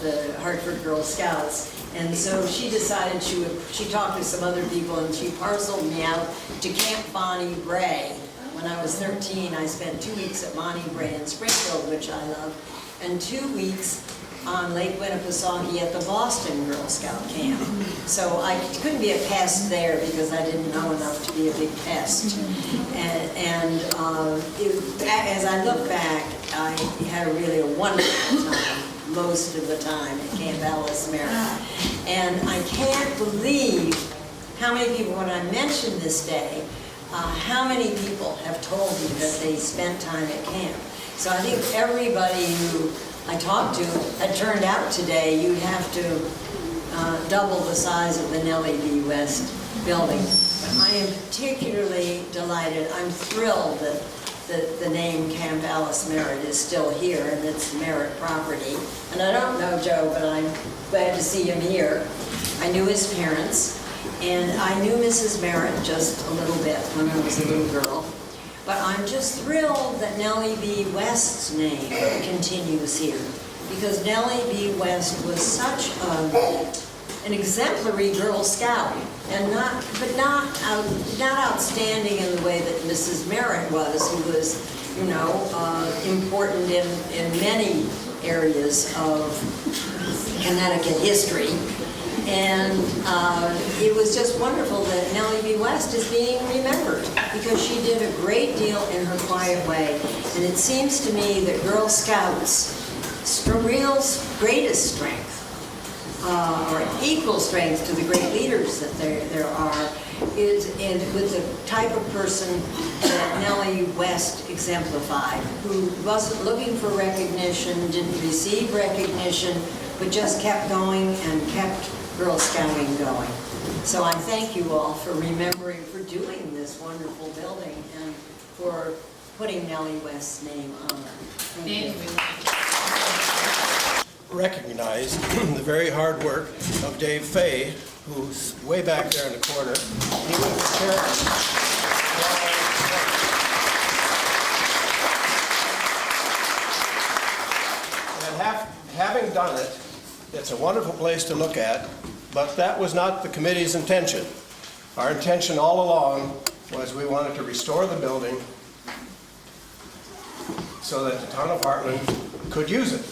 the Hartford Girl Scouts, and so she decided she talked to some other people, and she parceled me out to Camp Bonnie Bray. When I was 13, I spent 2 weeks at Bonnie Bray in Springfield, which I love, and 2 weeks on Lake Winnipesaukee at the Boston Girl Scout camp. So I couldn't be a pest there because I didn't know enough to be a big pest. And as I look back, I had really a wonderful time most of the time at Camp Alice Merritt. And I can't believe how many people, when I mention this day, how many people have told me that they spent time at camp. So I think everybody who I talked to had turned out today. You'd have to double the size of the Nellie B. West building. But I am particularly delighted. I'm thrilled that the name Camp Alice Merritt is still here, and it's Merritt property. And I don't know Joe, but I'm glad to see him here. I knew his parents, and I knew Mrs. Merritt just a little bit when I was a little girl. But I'm just thrilled that Nellie B. West's name continues here, because Nellie B. West was such an exemplary Girl Scout, and not outstanding in the way that Mrs. Merritt was, who was, you know, important in many areas of Connecticut history. And it was just wonderful that Nellie B. West is being remembered because she did a great deal in her quiet way. And it seems to me that Girl Scouts' real greatest strength, or equal strength to the great leaders that there are, is with the type of person that Nellie West exemplified, who wasn't looking for recognition, didn't receive recognition, but just kept going and kept Girl Scouting going. So I thank you all for remembering, for doing this wonderful building, and for putting Nellie West's name on it. Thank you.
Recognize the very hard work of Dave Fay, who's way back there in the corner. He was the chairman. And having done it, it's a wonderful place to look at, but that was not the committee's intention. Our intention all along was we wanted to restore the building so that the town of Hartland could use it.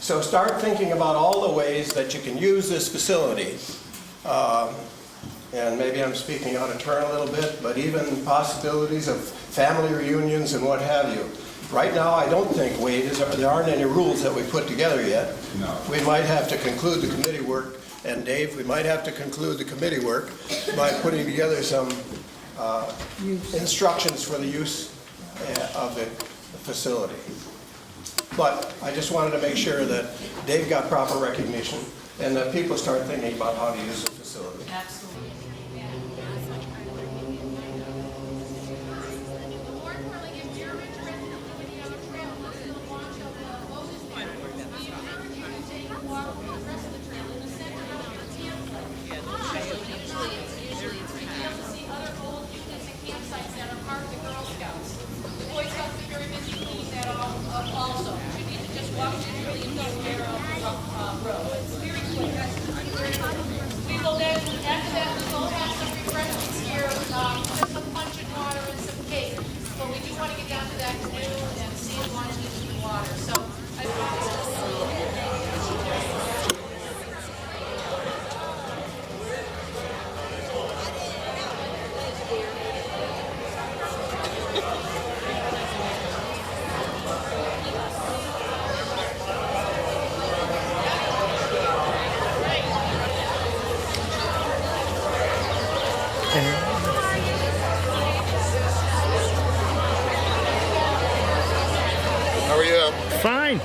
So start thinking about all the ways that you can use this facility. And maybe I'm speaking out of turn a little bit, but even possibilities of family reunions and what have you. Right now, I don't think, Wade, there aren't any rules that we put together yet.
No.
We might have to conclude the committee work, and Dave, we might have to conclude the committee work by putting together some instructions for the use of the facility. But I just wanted to make sure that Dave got proper recognition and that people start thinking about how to use the facility.
Absolutely. We will then, after that, we will have some refreshments here, just some punch and water and some cake. But we do want to get down to that canoe and see if one needs some water. So
How are you?
Fine.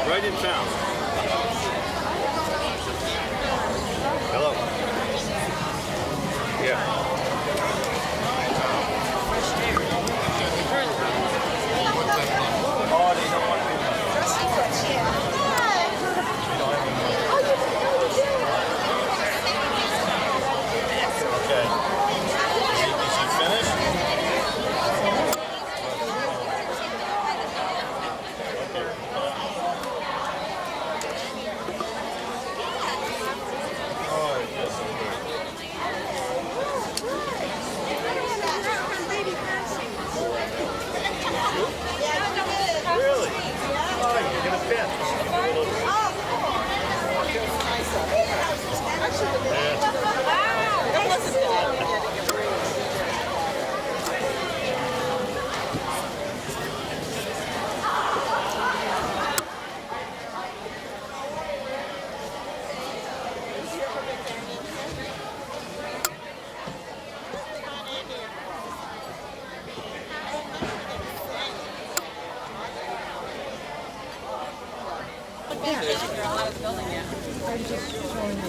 Right in town. Hello. Yeah. Oh, they don't want to Okay. Is he finished? Really? Oh, you're gonna fit.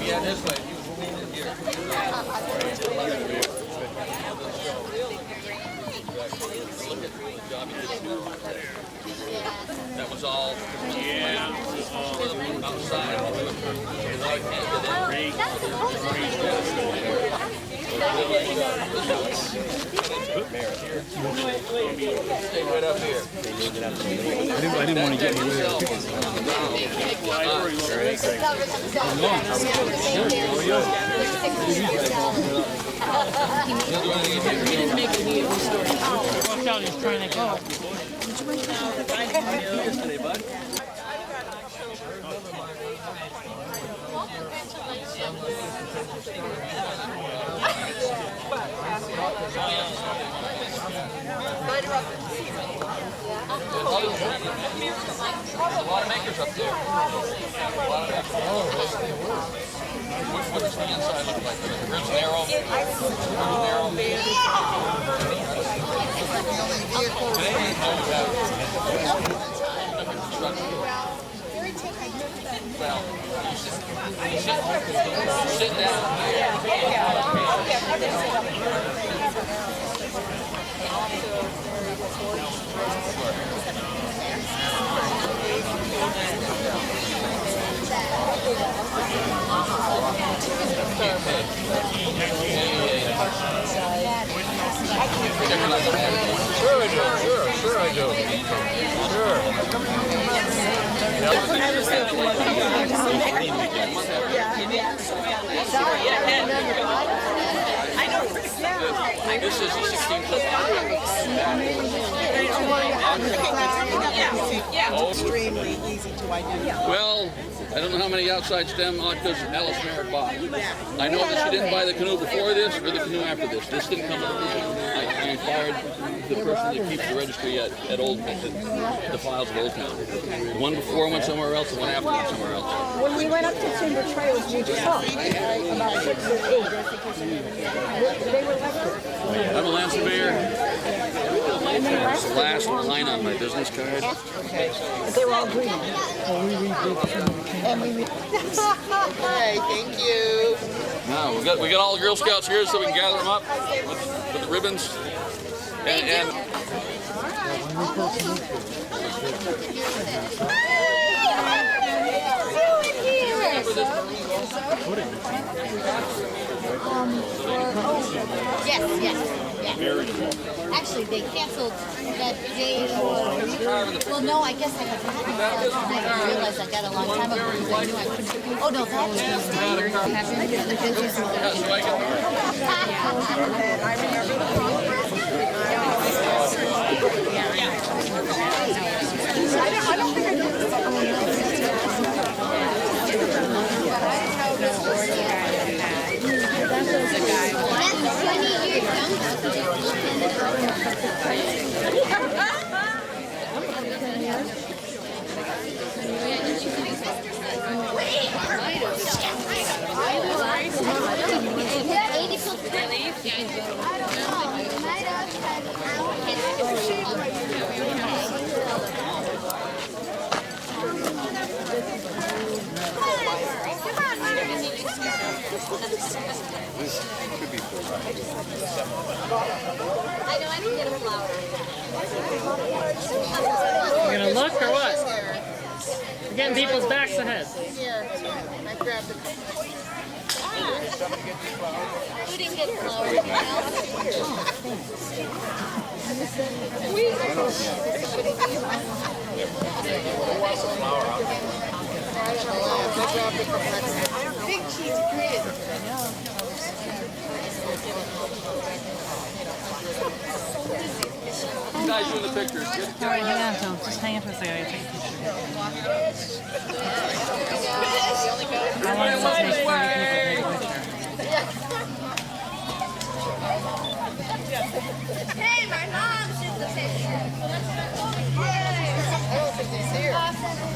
Yeah, this way. You move in here. That was all. Yeah. Outside. That's
Merritt. Stay right up here. I didn't want to get in the
Walked out, he's trying to get out.
Yesterday, bud.
There's a lot of makers up there. What does the inside look like? The ribs narrow? Sit down.
Sure I do. Sure I do.
This is the 16th.
Extremely easy to identify.
Well, I don't know how many outside stem vodkas Alice Merritt bought. I know that she didn't buy the canoe before this or the canoe after this. This didn't come up. I inquired the person that keeps the registry at the files of Old Town. The one before went somewhere else, the one after went somewhere else.
When we went up to Timber Trails, we saw about 6 or 8. They were like,
I'm a land surveyor. It's the last line on my business card.
okay. But they were all green. And we read.
Hey, thank you.
Now we got all the Girl Scouts here, so we can gather them up with the ribbons. And
Yes. Actually, they canceled that day. Well, no, I guess I had forgotten last night. I realized I got a long time ago because I knew I couldn't. Oh no, that was
I don't think I did
I know I can get a flower.
You gonna look or what? We're getting people's backs ahead.
Here, I grabbed it.
Who didn't get flowers?
Big cheese grid.
you guys doing the pictures.
All right, hang on, Tom. Just hang on for a second. I gotta take a picture. I want to make 30 people take a picture.
Hey, my mom did the picture.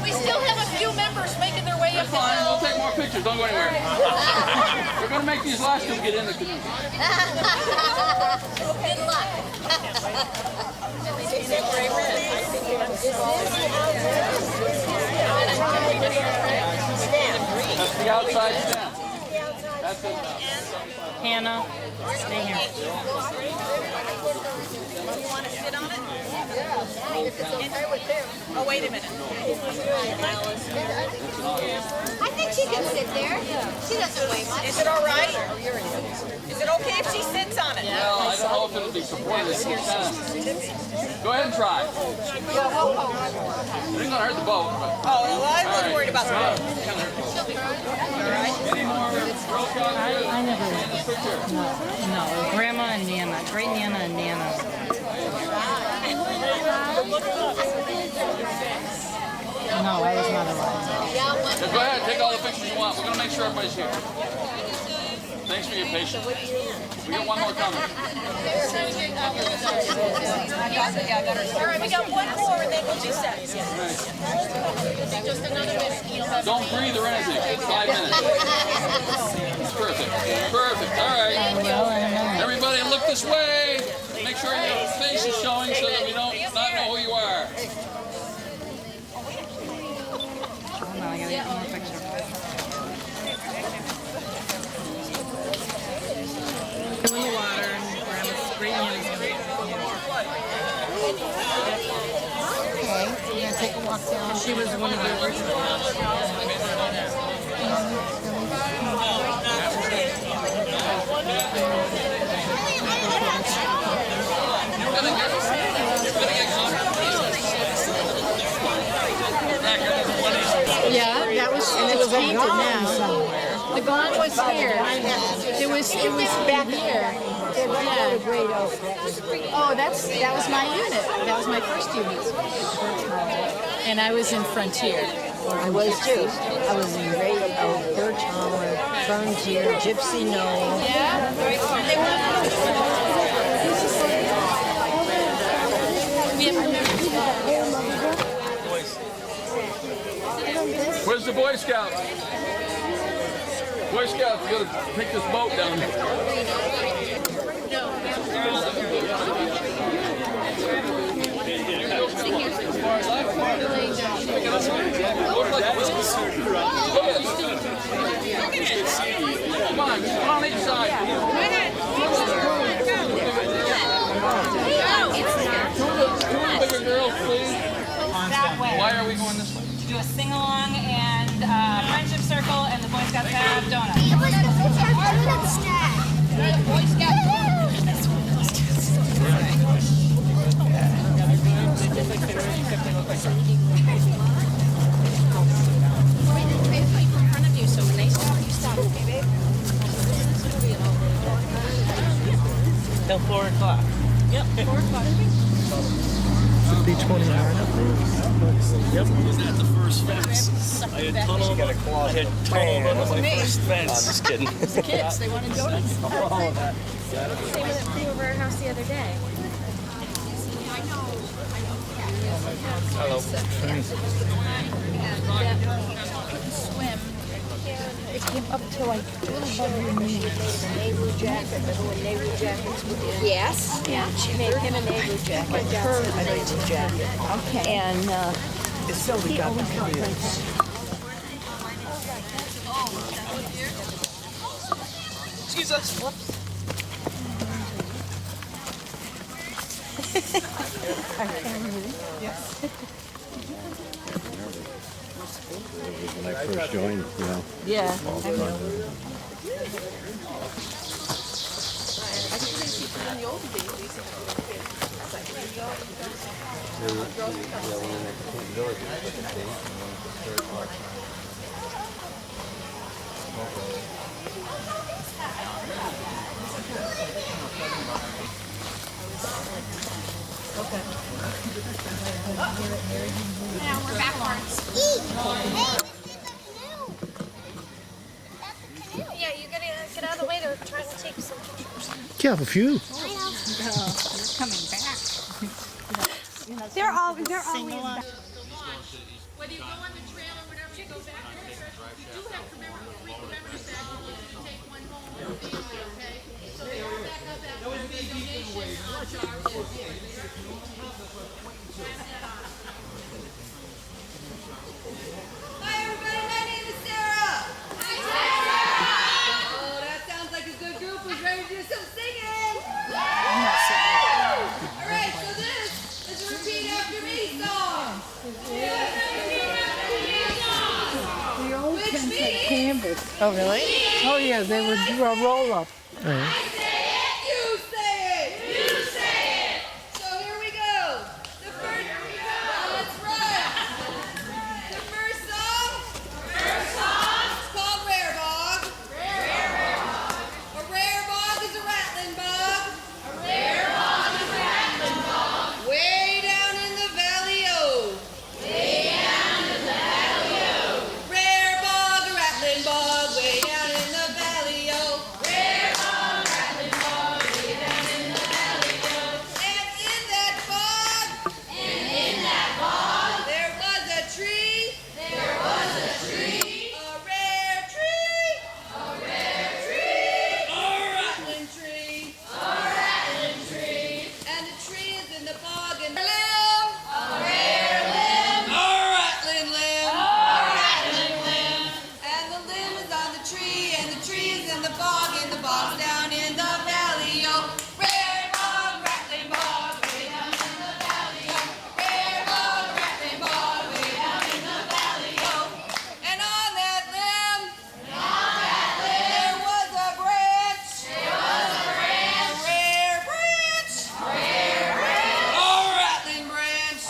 We still have a few members making their way up the
Fine, we'll
hill.
take more pictures. Don't go anywhere. We're going to make these last two get in the canoe.
Good luck.
That's the outside stem. That's it.
Hannah, stay here.
We'll downtown.
Oh, wait a minute.
I think she can sit there. She doesn't weigh much.
Is it all right? Is it okay if she sits on it?
Well, I don't know if it'll be supported if you can. Go ahead and try. It ain't gonna hurt the boat. But...
Oh, well, I was worried about the boat.
Any more Girl Scouts?
I never. No, Grandma and Nana, Great Nana and Nana. No, I was not alive.
Yeah, go ahead, take all the pictures you want. We're gonna make sure everybody's here. Thanks for your patience. We got one more coming.
All right, we got one more and then we'll do sets.
Don't breathe or anything. 5 minutes. Perfect. Perfect. All right. Everybody look this way. Make sure your face is showing so that we don't not know who you are.
I gotta get one more picture. In the water and Grandma's Great Nana's gonna be.
Okay, you're gonna take a walk down.
She was one of the original.
Yeah, that was, and it was painted now. The gaunt was here. It was back here. Yeah. Oh, that was my unit. That was my first unit. And I was in Frontier.
I was too. I was in Birch Hollow, Frontier, Gypsy Knoll.
Yeah.
Where's the Boy Scouts? Boy Scouts, you gotta take this boat down. Come on each side. Two bigger girls, please.
That way.
Why are we going this way?
To do a sing-along and friendship circle, and the Boy Scouts have donuts.
Boy Scout.
Till 4 o'clock. Yep. 4 o'clock.
Be 20 hours up there. Yep. Was that the first fence? I had tunneled on my first fence. Just kidding.
The kids, they wanted donuts.
All of that.
They were at our house the other day.
Hello.
Swim. It came up to like a little above your knee. Nehru jacket, the Nehru jackets. Yes. Yeah. She made him a Nehru jacket. Like her a Nehru jacket. Okay. And
It's so we got the Jesus.
Whoops.
Yes.
When I first joined, you know.
Yeah.
Now we're backwards. Yeah, you gotta get out of the way. They're trying to take some pictures.
You have a few.
They're coming back. They're always back.
Whether you go on the trail or whatever, you go back to the church, you do have to remember the 3 commemoratives that you take one home with the family, okay? So they are back up that way. The donation jar is here.
Hi everybody, my name is Sarah. Hi Sarah. Oh, that sounds like a good group who's ready to do some singing. All right, so this is a repeat after me
Oh, really? Oh, yeah, they would do a roll-up.
You say it! You say it! So here we go. The first, that's right. The first song. It's called Rare Bog. A rare bog is a rattling bog. Way down in the valley-o. Rare bog, a rattling bog, way down in the valley-o. And in that bog, there was a tree. A rare tree. A rattling tree. And the tree is in the bog and a rare limb. A rattling limb. And the limb is on the tree, and the tree is in the bog's down in the valley-o. Rare bog, rattling bog, way down in the valley-o. Rare bog, rattling bog, way down in the valley-o. And on that limb, there was a branch. A rare branch. A rattling branch.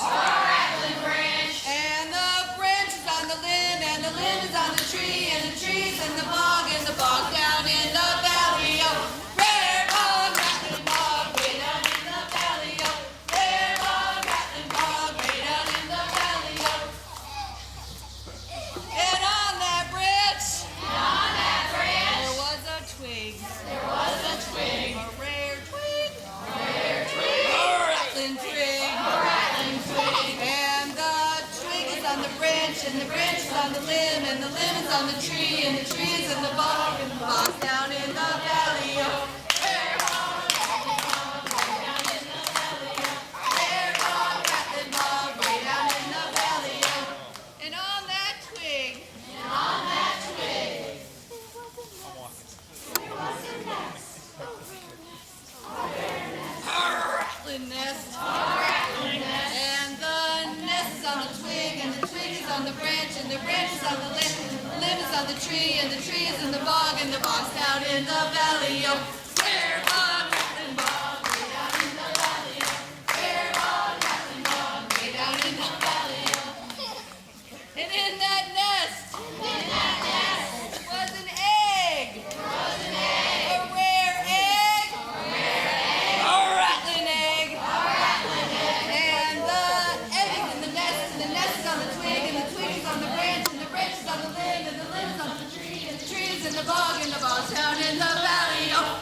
And the branch is on the limb, and the limb is on the tree, and the tree's in the bog down in the valley-o. Rare bog, rattling bog, way down in the valley-o. Rare bog, rattling bog, way down in the valley-o. And on that branch, there was a twig. A rare twig. A rattling twig. And the twig is on the branch, and the branch is on the limb, and the limb is on the tree, and the tree is in the bog down in the valley-o. Rare bog, rattling bog, way down in the valley-o. Rare bog, rattling bog, way down in the valley-o. And on that twig, a rattling nest. And the nest is on the twig, and the twig is on the branch, and the branch is on the limb is on the tree, and the tree is in the bog's down in the valley-o. Rare bog, rattling bog, way down in the valley-o. Rare bog, rattling bog, way down in the valley-o. And in that nest was an egg. A rare egg. A rattling egg. And the egg is in the nest, and the nest is on the twig, and the twig is on the branch, and the branch is on the limb, and the limb is on the tree, and the tree is in the bog's down in the valley-o.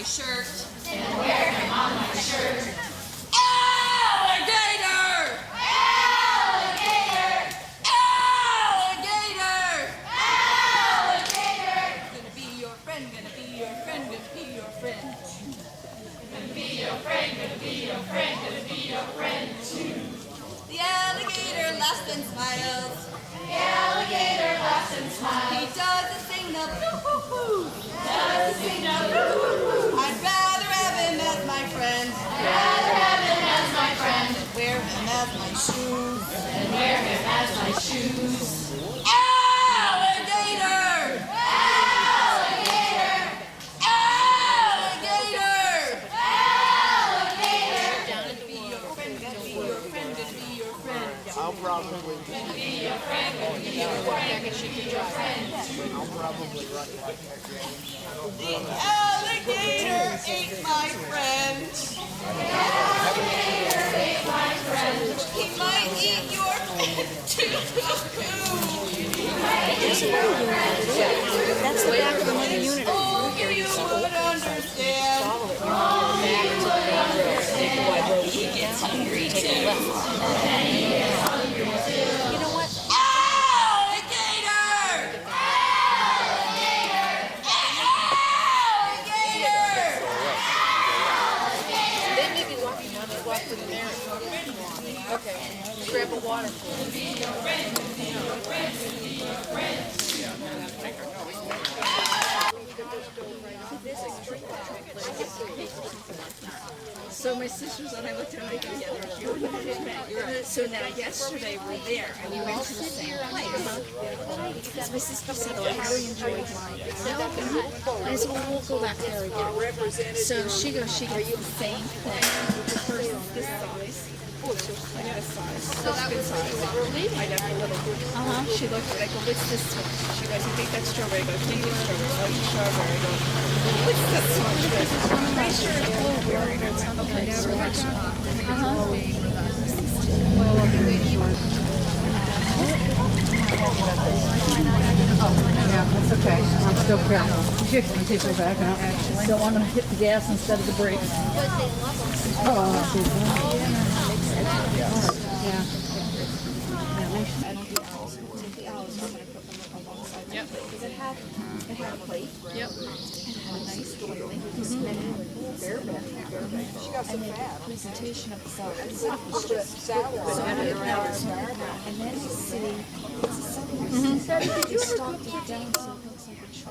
shirt.
And wear him on my shirt.
Alligator!
Alligator!
Alligator!
Alligator!
Gonna be your friend, gonna be your friend, gonna be your friend.
Gonna be your friend, gonna be your friend, gonna be your friend.
The alligator laughs and smiles.
The alligator laughs and smiles.
He doesn't sing the boo-hoo-hoo.
Doesn't sing the boo-hoo-hoo.
I'd rather have him as my friend.
I'd rather have him as my friend.
Wear him as my shoes.
And wear him as my shoes.
Alligator!
Alligator!
Alligator!
Alligator!
Gonna be your friend, gonna be your friend, gonna be your friend.
I'll probably.
Gonna be your friend, gonna be your friend, gonna be your friend.
I'll probably run like
The alligator ate my friend.
The alligator ate my friend.
He might eat your friend too.
That's the back of another unit.
Oh, you would understand.
He gets hungry too.
You know what?
Alligator! Alligator!
They may be walking now, they walk to the Merritt. Okay, grab a water. So my sisters and I looked at it together. So now yesterday we're there and we went to the same place. Because my sister said, oh, I really enjoyed mine. I said, well, we'll go back there again. So she goes, the same thing. This size. I got a size. So that was size. I got a little. She looked at it. I go, what's this one? She goes, I think that's strawberry. I go, I think it's strawberry. Oh, you strawberry. I go, what's this one? She goes, I'm pretty sure it's blueberry. Okay, so that's
Yeah, that's okay. I'm still careful. You can take her back out. Don't want to hit the gas instead of the brakes. Oh, yeah.
Yep. Because it had a plate. Yep. It had a nice boiling. And then bareback. She got some fat. Presentation of the salad. And then it's sitting. Did you ever cook it down so it looks like a tree?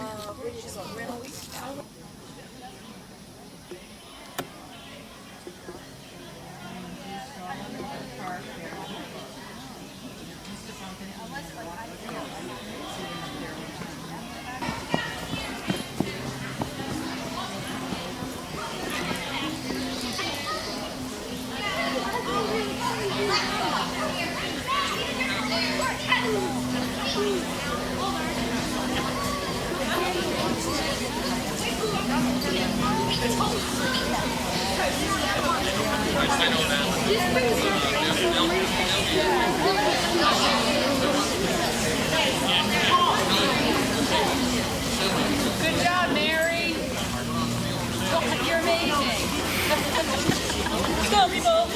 Good job, Mary. You're amazing. Go, people.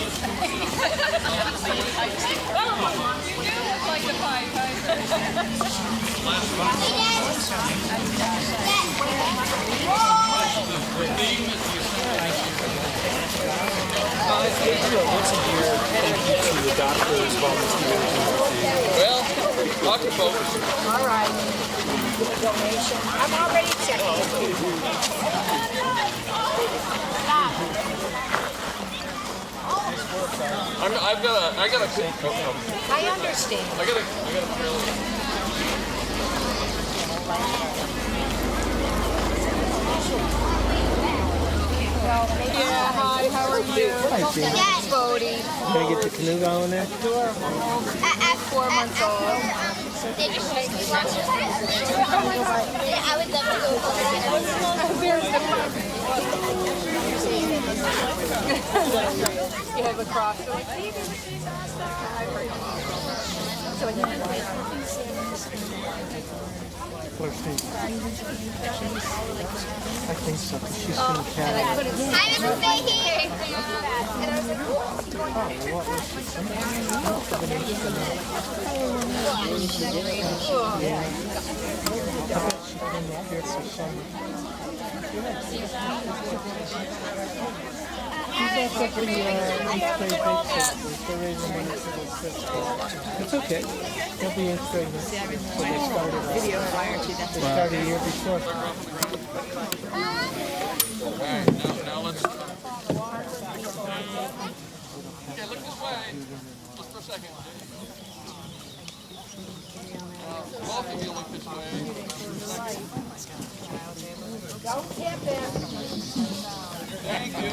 You do look like the Pied Piper.
Well, talk to folks.
All right. Donation. I'm already checking. Stop.
I got a.
I understand.
I got a.
Yeah, hi, how are you?
Hi, Jane.
Yes. Bodie.
Can I get the canoe going there?
At 4 months old. Did you take me watch it? I would love to go.
You have a cross.
I think so. She's going to carry it.
I didn't say here. And I was like,
It's okay. They'll be eighth grade. So they started they started a year before.
Now let's. Okay, look this way. Just for a second. Both of you look this way. Thank you.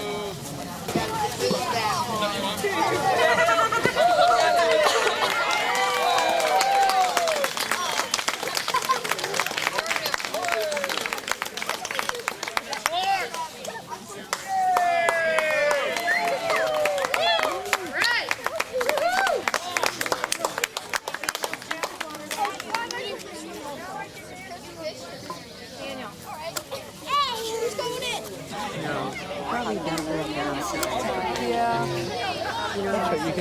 That's right. You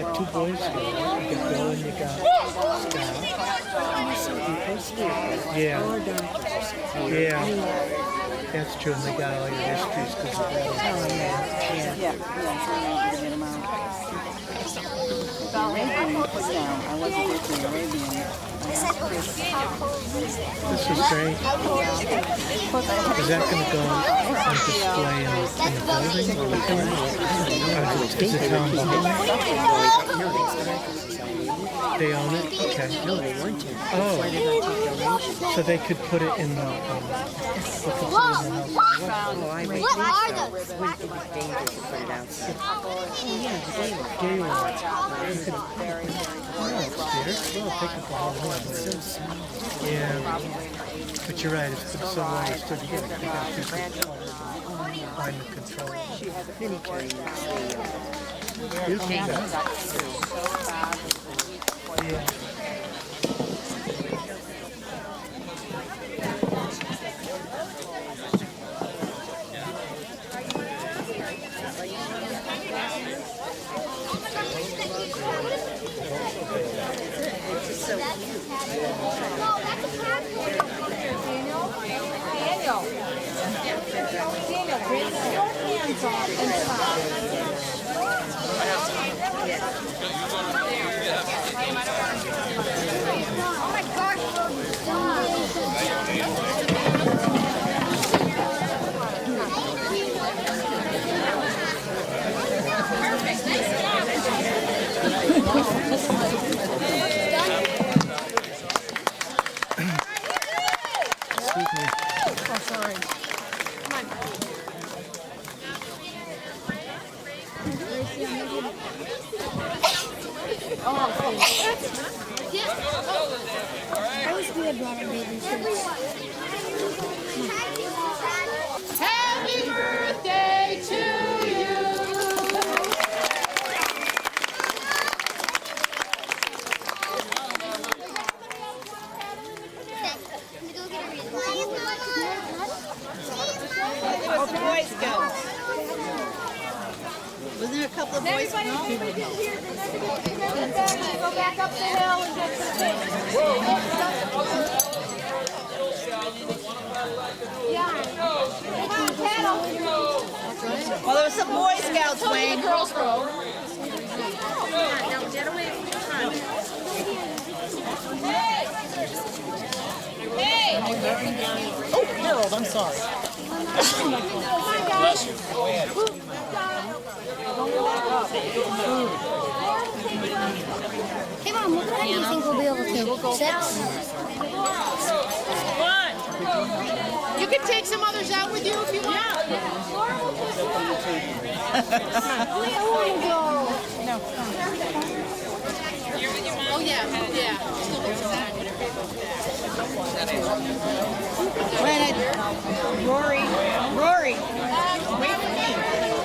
got two boys here. You got Bill and you got Scott. Yeah. Yeah. That's true. And they got all your histories because of that. This is great. Is that going to go on display in the building or the garden? Is it town behind? They own it? Okay. No, they want to. Oh. So they could put it in the...
what are those?
Yeah, but you're right. It's been so long. It's still together. They got people behind the control. Yeah.
Happy birthday to you.
Where'd the boys go? Wasn't there a couple of boys?
Go back up the hill and get some things.
Well, there were some Boy Scouts, Wayne.
Girls go. Hey!
Oh, Harold, I'm sorry. Bless you. Go ahead.
Hey, Mom, what time do you think we'll be able to? 6?
One. You can take some others out with you if you want.
I want to go. No.
Oh, yeah.
Rory. Wait for me.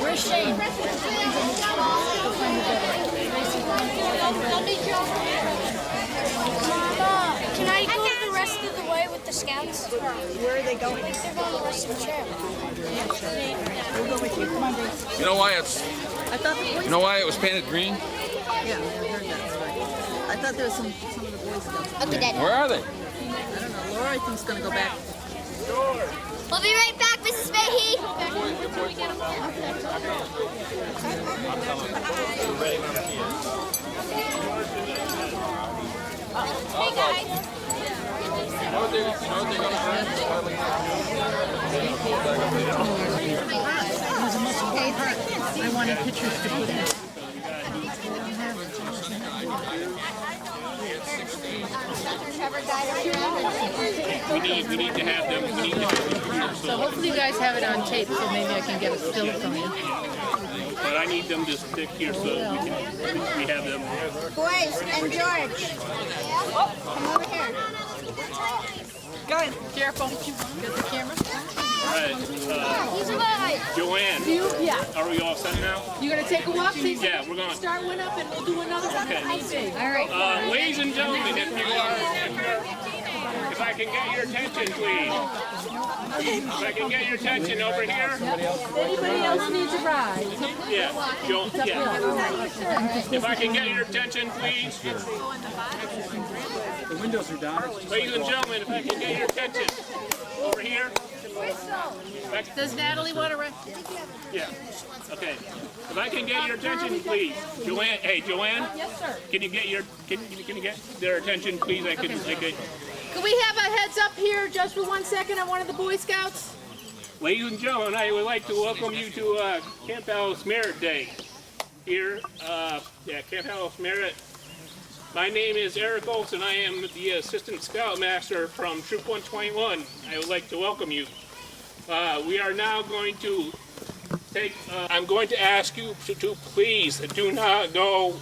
Where's
with the scouts?
Where are they going?
Like they're going to rest of the chair.
We'll go with you. Come on, Grace.
You know why it's?
I thought the boys.
You know why it was painted green?
Yeah, I heard that story. I thought there was some of the boys scouts.
Okay, Dad.
Where are they?
I don't know. Laura, I think, is going to go back.
We'll be right back, Mrs. Fahey. Hey, guys.
I wanted pictures to put in.
We need to have them. We need to have them here.
So hopefully you guys have it on tape, so maybe I can get a still from you.
But I need them to stick here so we have them.
Boys and George. Come over here.
Go ahead. Careful. Get the camera.
All right.
He's alive.
Joanne.
Yeah.
Are we all set now?
You gonna take a walk?
Yeah, we're gonna
start one up and we'll do another one.
Okay.
All right.
Ladies and gentlemen, if I can get your attention, please. If I can get your attention over here.
Anybody else needs a ride?
Yeah. If I can get your attention, please.
The windows are down.
Ladies and gentlemen, if I can get your attention over here.
Does Natalie want to ride?
Yeah. Okay. If I can get your attention, please, Joanne. Hey, Joanne.
Yes, sir.
Can you get their attention, please? I could.
Can we have a heads up here just for 1 second on one of the Boy Scouts?
Ladies and gentlemen, I would like to welcome you to Camp Alice Merritt Day here. Camp Alice Merritt. My name is Eric Olson. I am the Assistant Scoutmaster from Troop 121. I would like to welcome you. We are now going to take, I'm going to ask you to please do not go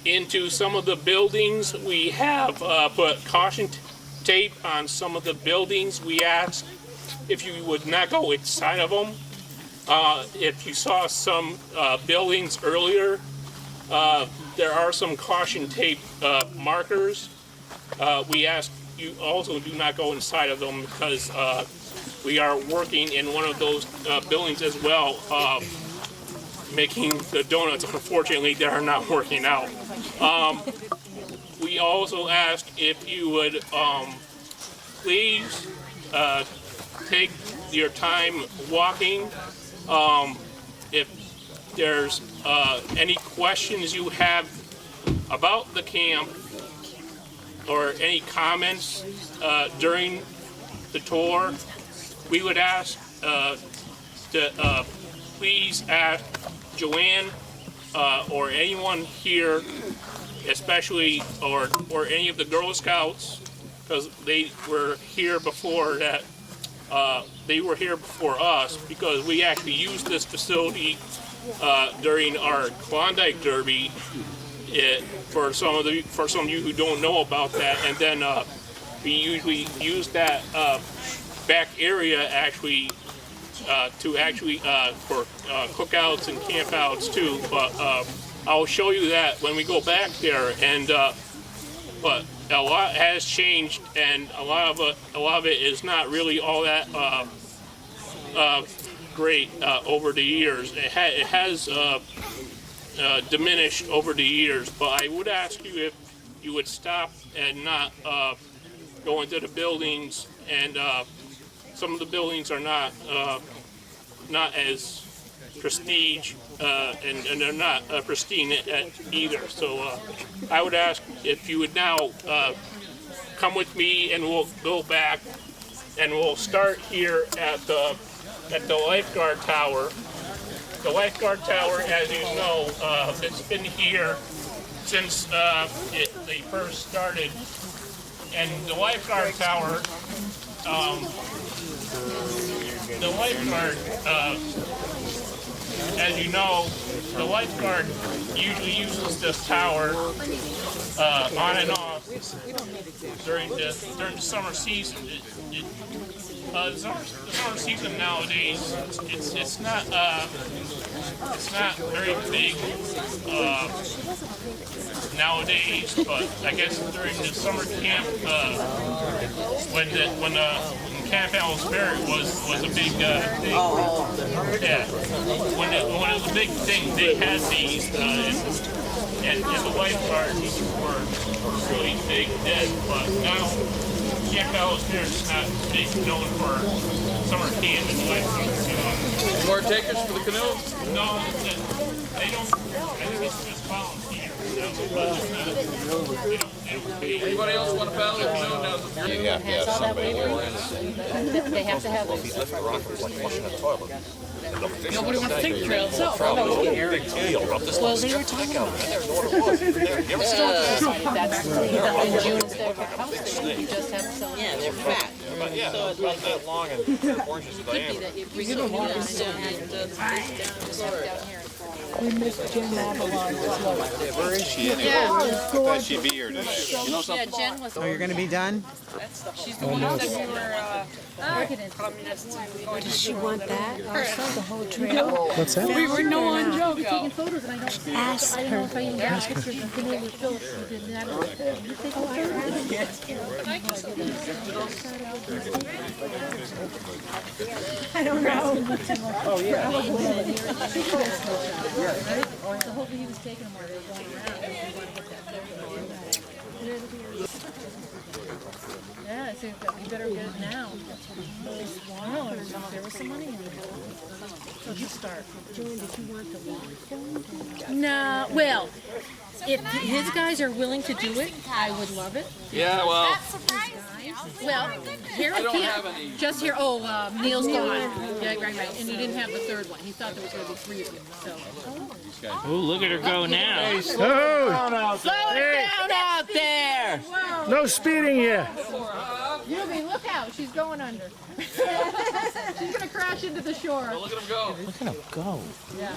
into some of the buildings. We have put caution tape on some of the buildings. We ask if you would not go inside of them. If you saw some buildings earlier, there are some caution tape markers. We ask you also do not go inside of them because we are working in one of those buildings as well, making the donuts. Unfortunately, they are not working out. We also asked if you would please take your time walking. If there's any questions you have about the camp or any comments during the tour, we would ask to please ask Joanne or anyone here, especially or any of the Girl Scouts, because they were here before that. They were here before us because we actually used this facility during our Klondike Derby. For some of you who don't know about that, and then we usually use that back area actually for cookouts and campouts too. But I'll show you that when we go back there. And but a lot has changed, and a lot of it is not really all that great over the years. It has diminished over the years, but I would ask you if you would stop and not go into the buildings. And some of the buildings are not as prestige, and they're not pristine either. So I would ask if you would now come with me, and we'll go back, and we'll start here at the lifeguard tower. The lifeguard tower, as you know, it's been here since they first started. And the lifeguard tower, as you know, the lifeguard usually uses this tower on and off during the summer season. The summer season nowadays, it's not very big nowadays, but I guess during the summer camp, when Camp Alice Merritt was a big thing. Yeah, when it was a big thing, they had these, and the lifeguards were really big then, but now Camp Alice Merritt's not big, known for summer camp and lifeguards.
More takers for the canoe?
No, they don't. I think it's just volunteers.
Anybody else want to paddle the canoe?
You have to have somebody here.
They have to have
If you lift the rock, it's like flushing a toilet.
Nobody wants to take the trail, so.
Well, they were talking about it.
That's in June instead of house, you just have some.
Yeah, they're fat.
Yeah, so it's about that long and 4 inches in diameter.
We missed Jen Avalon.
Where is she anyway?
Yeah.
I thought she'd be here today.
You know something?
Yeah, Jen was.
Oh, you're going to be done?
She's the one who said we were,
Does she want that? I saw the whole trail.
What's that?
We were no on
We're
Jogo.
taking photos and I don't
Ask
I don't know
her.
if I even got pictures of Vanilla Phillips. You did that. You take a I don't know.
Oh, yeah.
So hopefully he was taking them while they were going around. Yeah, so you better get it now. No, there was some money in there. So just start.
Joan, did you want the walk?
No, well, if his guys are willing to do it, I would love it.
Yeah, well,
Well, here
I
I
don't
can't.
have any.
Just here. Oh, Neil's gone. Yeah, right. And you didn't have the third one. He thought there was going to be 3 of you. So.
Oh, look at her go now.
Oh,
Slow it down out there.
no speeding here.
Yubi, look out. She's going under. She's going to crash into the shore.
Well, look at him go.
Look at him go.
Yeah.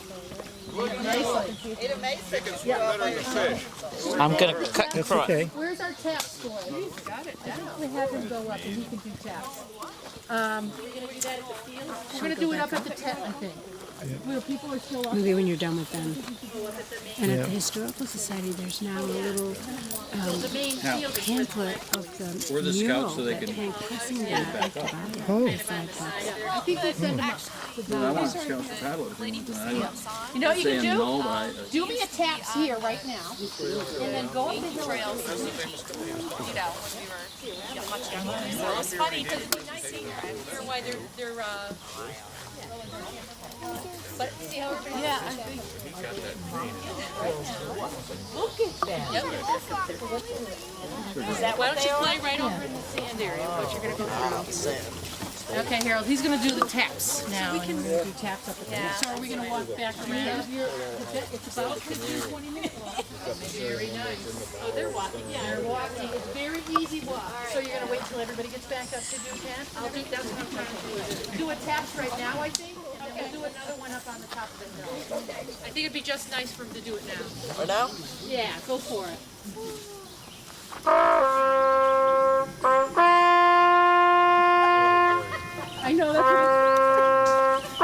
I'm going to cut in
That's
front.
okay.
Where's our tap score? Got it down. We have him go up and he can do taps. We're going to do it up at the tent, I think. Where people are still up.
Maybe when you're done with them. And
Yeah.
at the Historical Society, there's now a little pamphlet of the
We're the
mural
scouts so they
that
can
Hank Plessing did. I'd like to buy it
Oh.
for $5.
I think they send them up.
I want scouts to paddle it.
You know what you can
Saying
do?
no, but
Do me a taps here right now, and then go up the hill.
trails, you know, when we were much younger. So it was funny because it's nice seeing her. I wonder why they're but see how everybody. Yeah, I think.
Look at that.
Yep. Is that why don't you play right over in the sand area? But you're gonna go through.
Okay, Harold, he's gonna do the taps now, and we're gonna do taps up at the hill. So are we gonna walk back around? It's about 15, 20 minutes walk. Very nice.
Oh, they're walking. Yeah.
They're walking, it's very easy walk. So you're gonna wait till everybody gets back up to do taps? I'll do, that's what I'm trying to do. Do a taps right now, I think, and then we'll do another one up on the top of the hill. I think it'd be just nice for him to do it now.
For now?
Yeah, go for it. I know that's what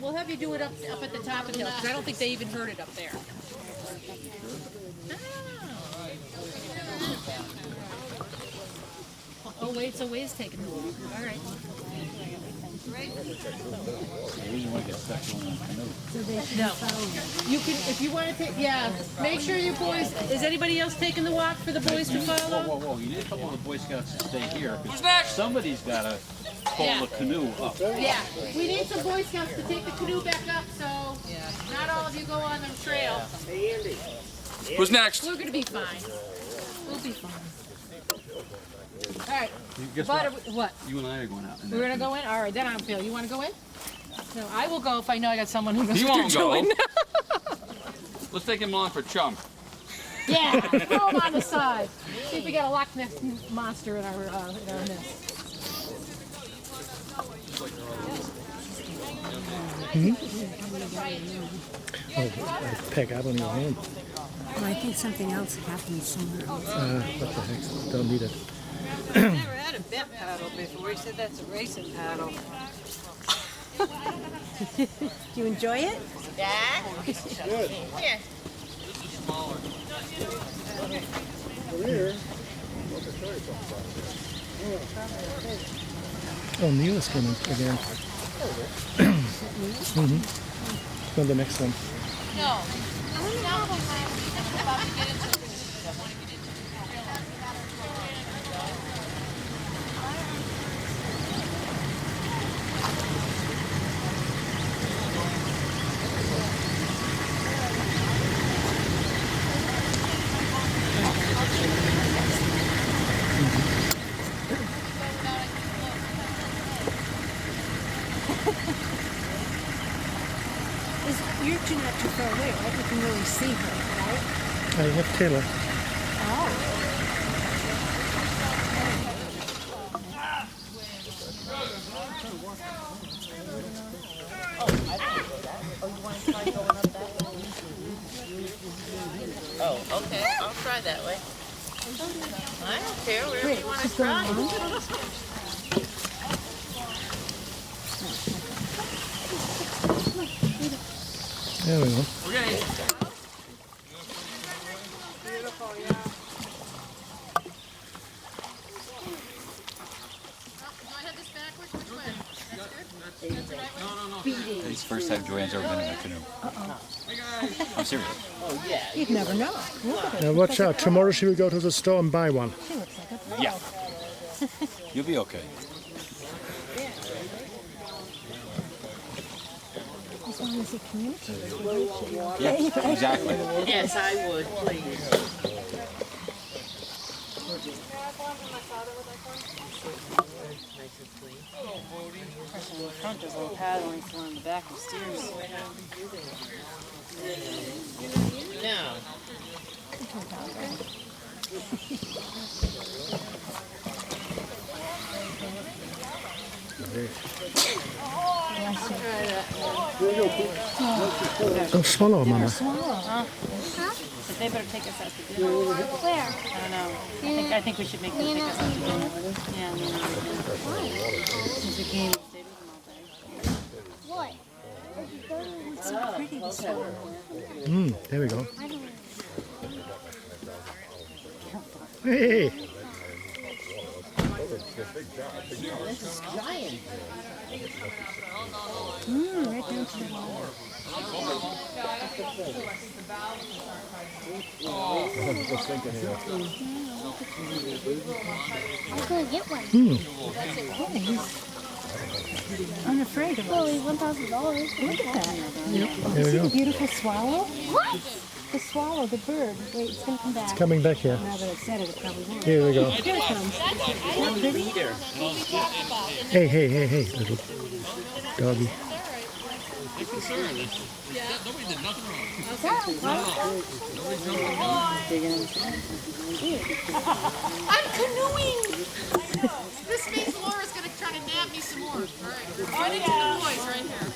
we'll have you do it up at the top of the hill, because I don't think they even heard it up there. Oh, wait, so Way's taking the walk. All right. No. You can, if you want to take, yeah, make sure you boys, is anybody else taking the walk for the boys to follow?
Whoa, whoa, whoa, you need a couple of the Boy Scouts to stay here. Somebody's got to pull
Yeah.
the canoe up.
Yeah, we need some Boy Scouts to take the canoe back up, so not all of you go on the trail.
Hey, Andy.
Who's next?
We're gonna be fine. We'll be fine. All right.
Guess
Butter,
what?
what?
You and I are going out.
We're gonna go in? All right, then I'm Phil. You wanna go in? No, I will go if I know I got someone who knows
He
what
won't
they're
go.
doing.
Let's take him on for chump.
Yeah, throw him on the side. See if we got a Loch Ness monster in our midst.
Oh, Peg, I don't even know.
Well, I think something else happened somewhere else.
What the heck? Don't need it.
I've never had a bent paddle before. He said that's a racing paddle.
Do you enjoy it?
Yeah.
Good.
Here.
Oh, Neil is coming again. On the next one.
No.
You're not too far away, right? You can really see her, right?
I have Taylor.
Oh, okay. I'll try that way. I don't care wherever you want to try.
There we go.
Okay.
Beautiful, yeah.
It's the first time Joanne's ever been in a canoe. I'm serious.
Oh, yeah.
You'd never know. Look at
Now watch out. Tomorrow she will go to the store and buy one.
She looks like a pearl.
Yeah. You'll be okay.
As long as he communicates with you.
Yeah, exactly.
Yes, I would, please.
The person in the front does a little paddling, the one in the back who steers.
No.
Don't swallow, Mama.
Huh? But they better take us out to dinner. Where? I don't know. I think we should make them take us out to dinner. Yeah, Since we came and stayed with them all day.
What? It's so pretty this one.
There we go. Hey.
This is giant.
Right down to the water.
I'm going to get one.
Unafraid of us.
Only $1,000.
Look at that.
There we
See
go.
the beautiful swallow?
What?
The swallow, the bird. Wait, it's going to come back.
It's coming back here.
Now that it's said it, it probably won't.
Here we go.
Here it comes. How pretty?
Hey, hey, hey, hey, little doggy.
They're concerned. Nobody did nothing wrong.
I'm canoeing! This means Laura's gonna try to nab me some more. All right, we're getting to the boys right here.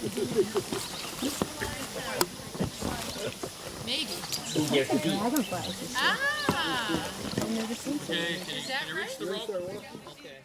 Maybe.
Dragonflies.
Ah!
I've never seen some.
Okay, can you reach the rope? Okay.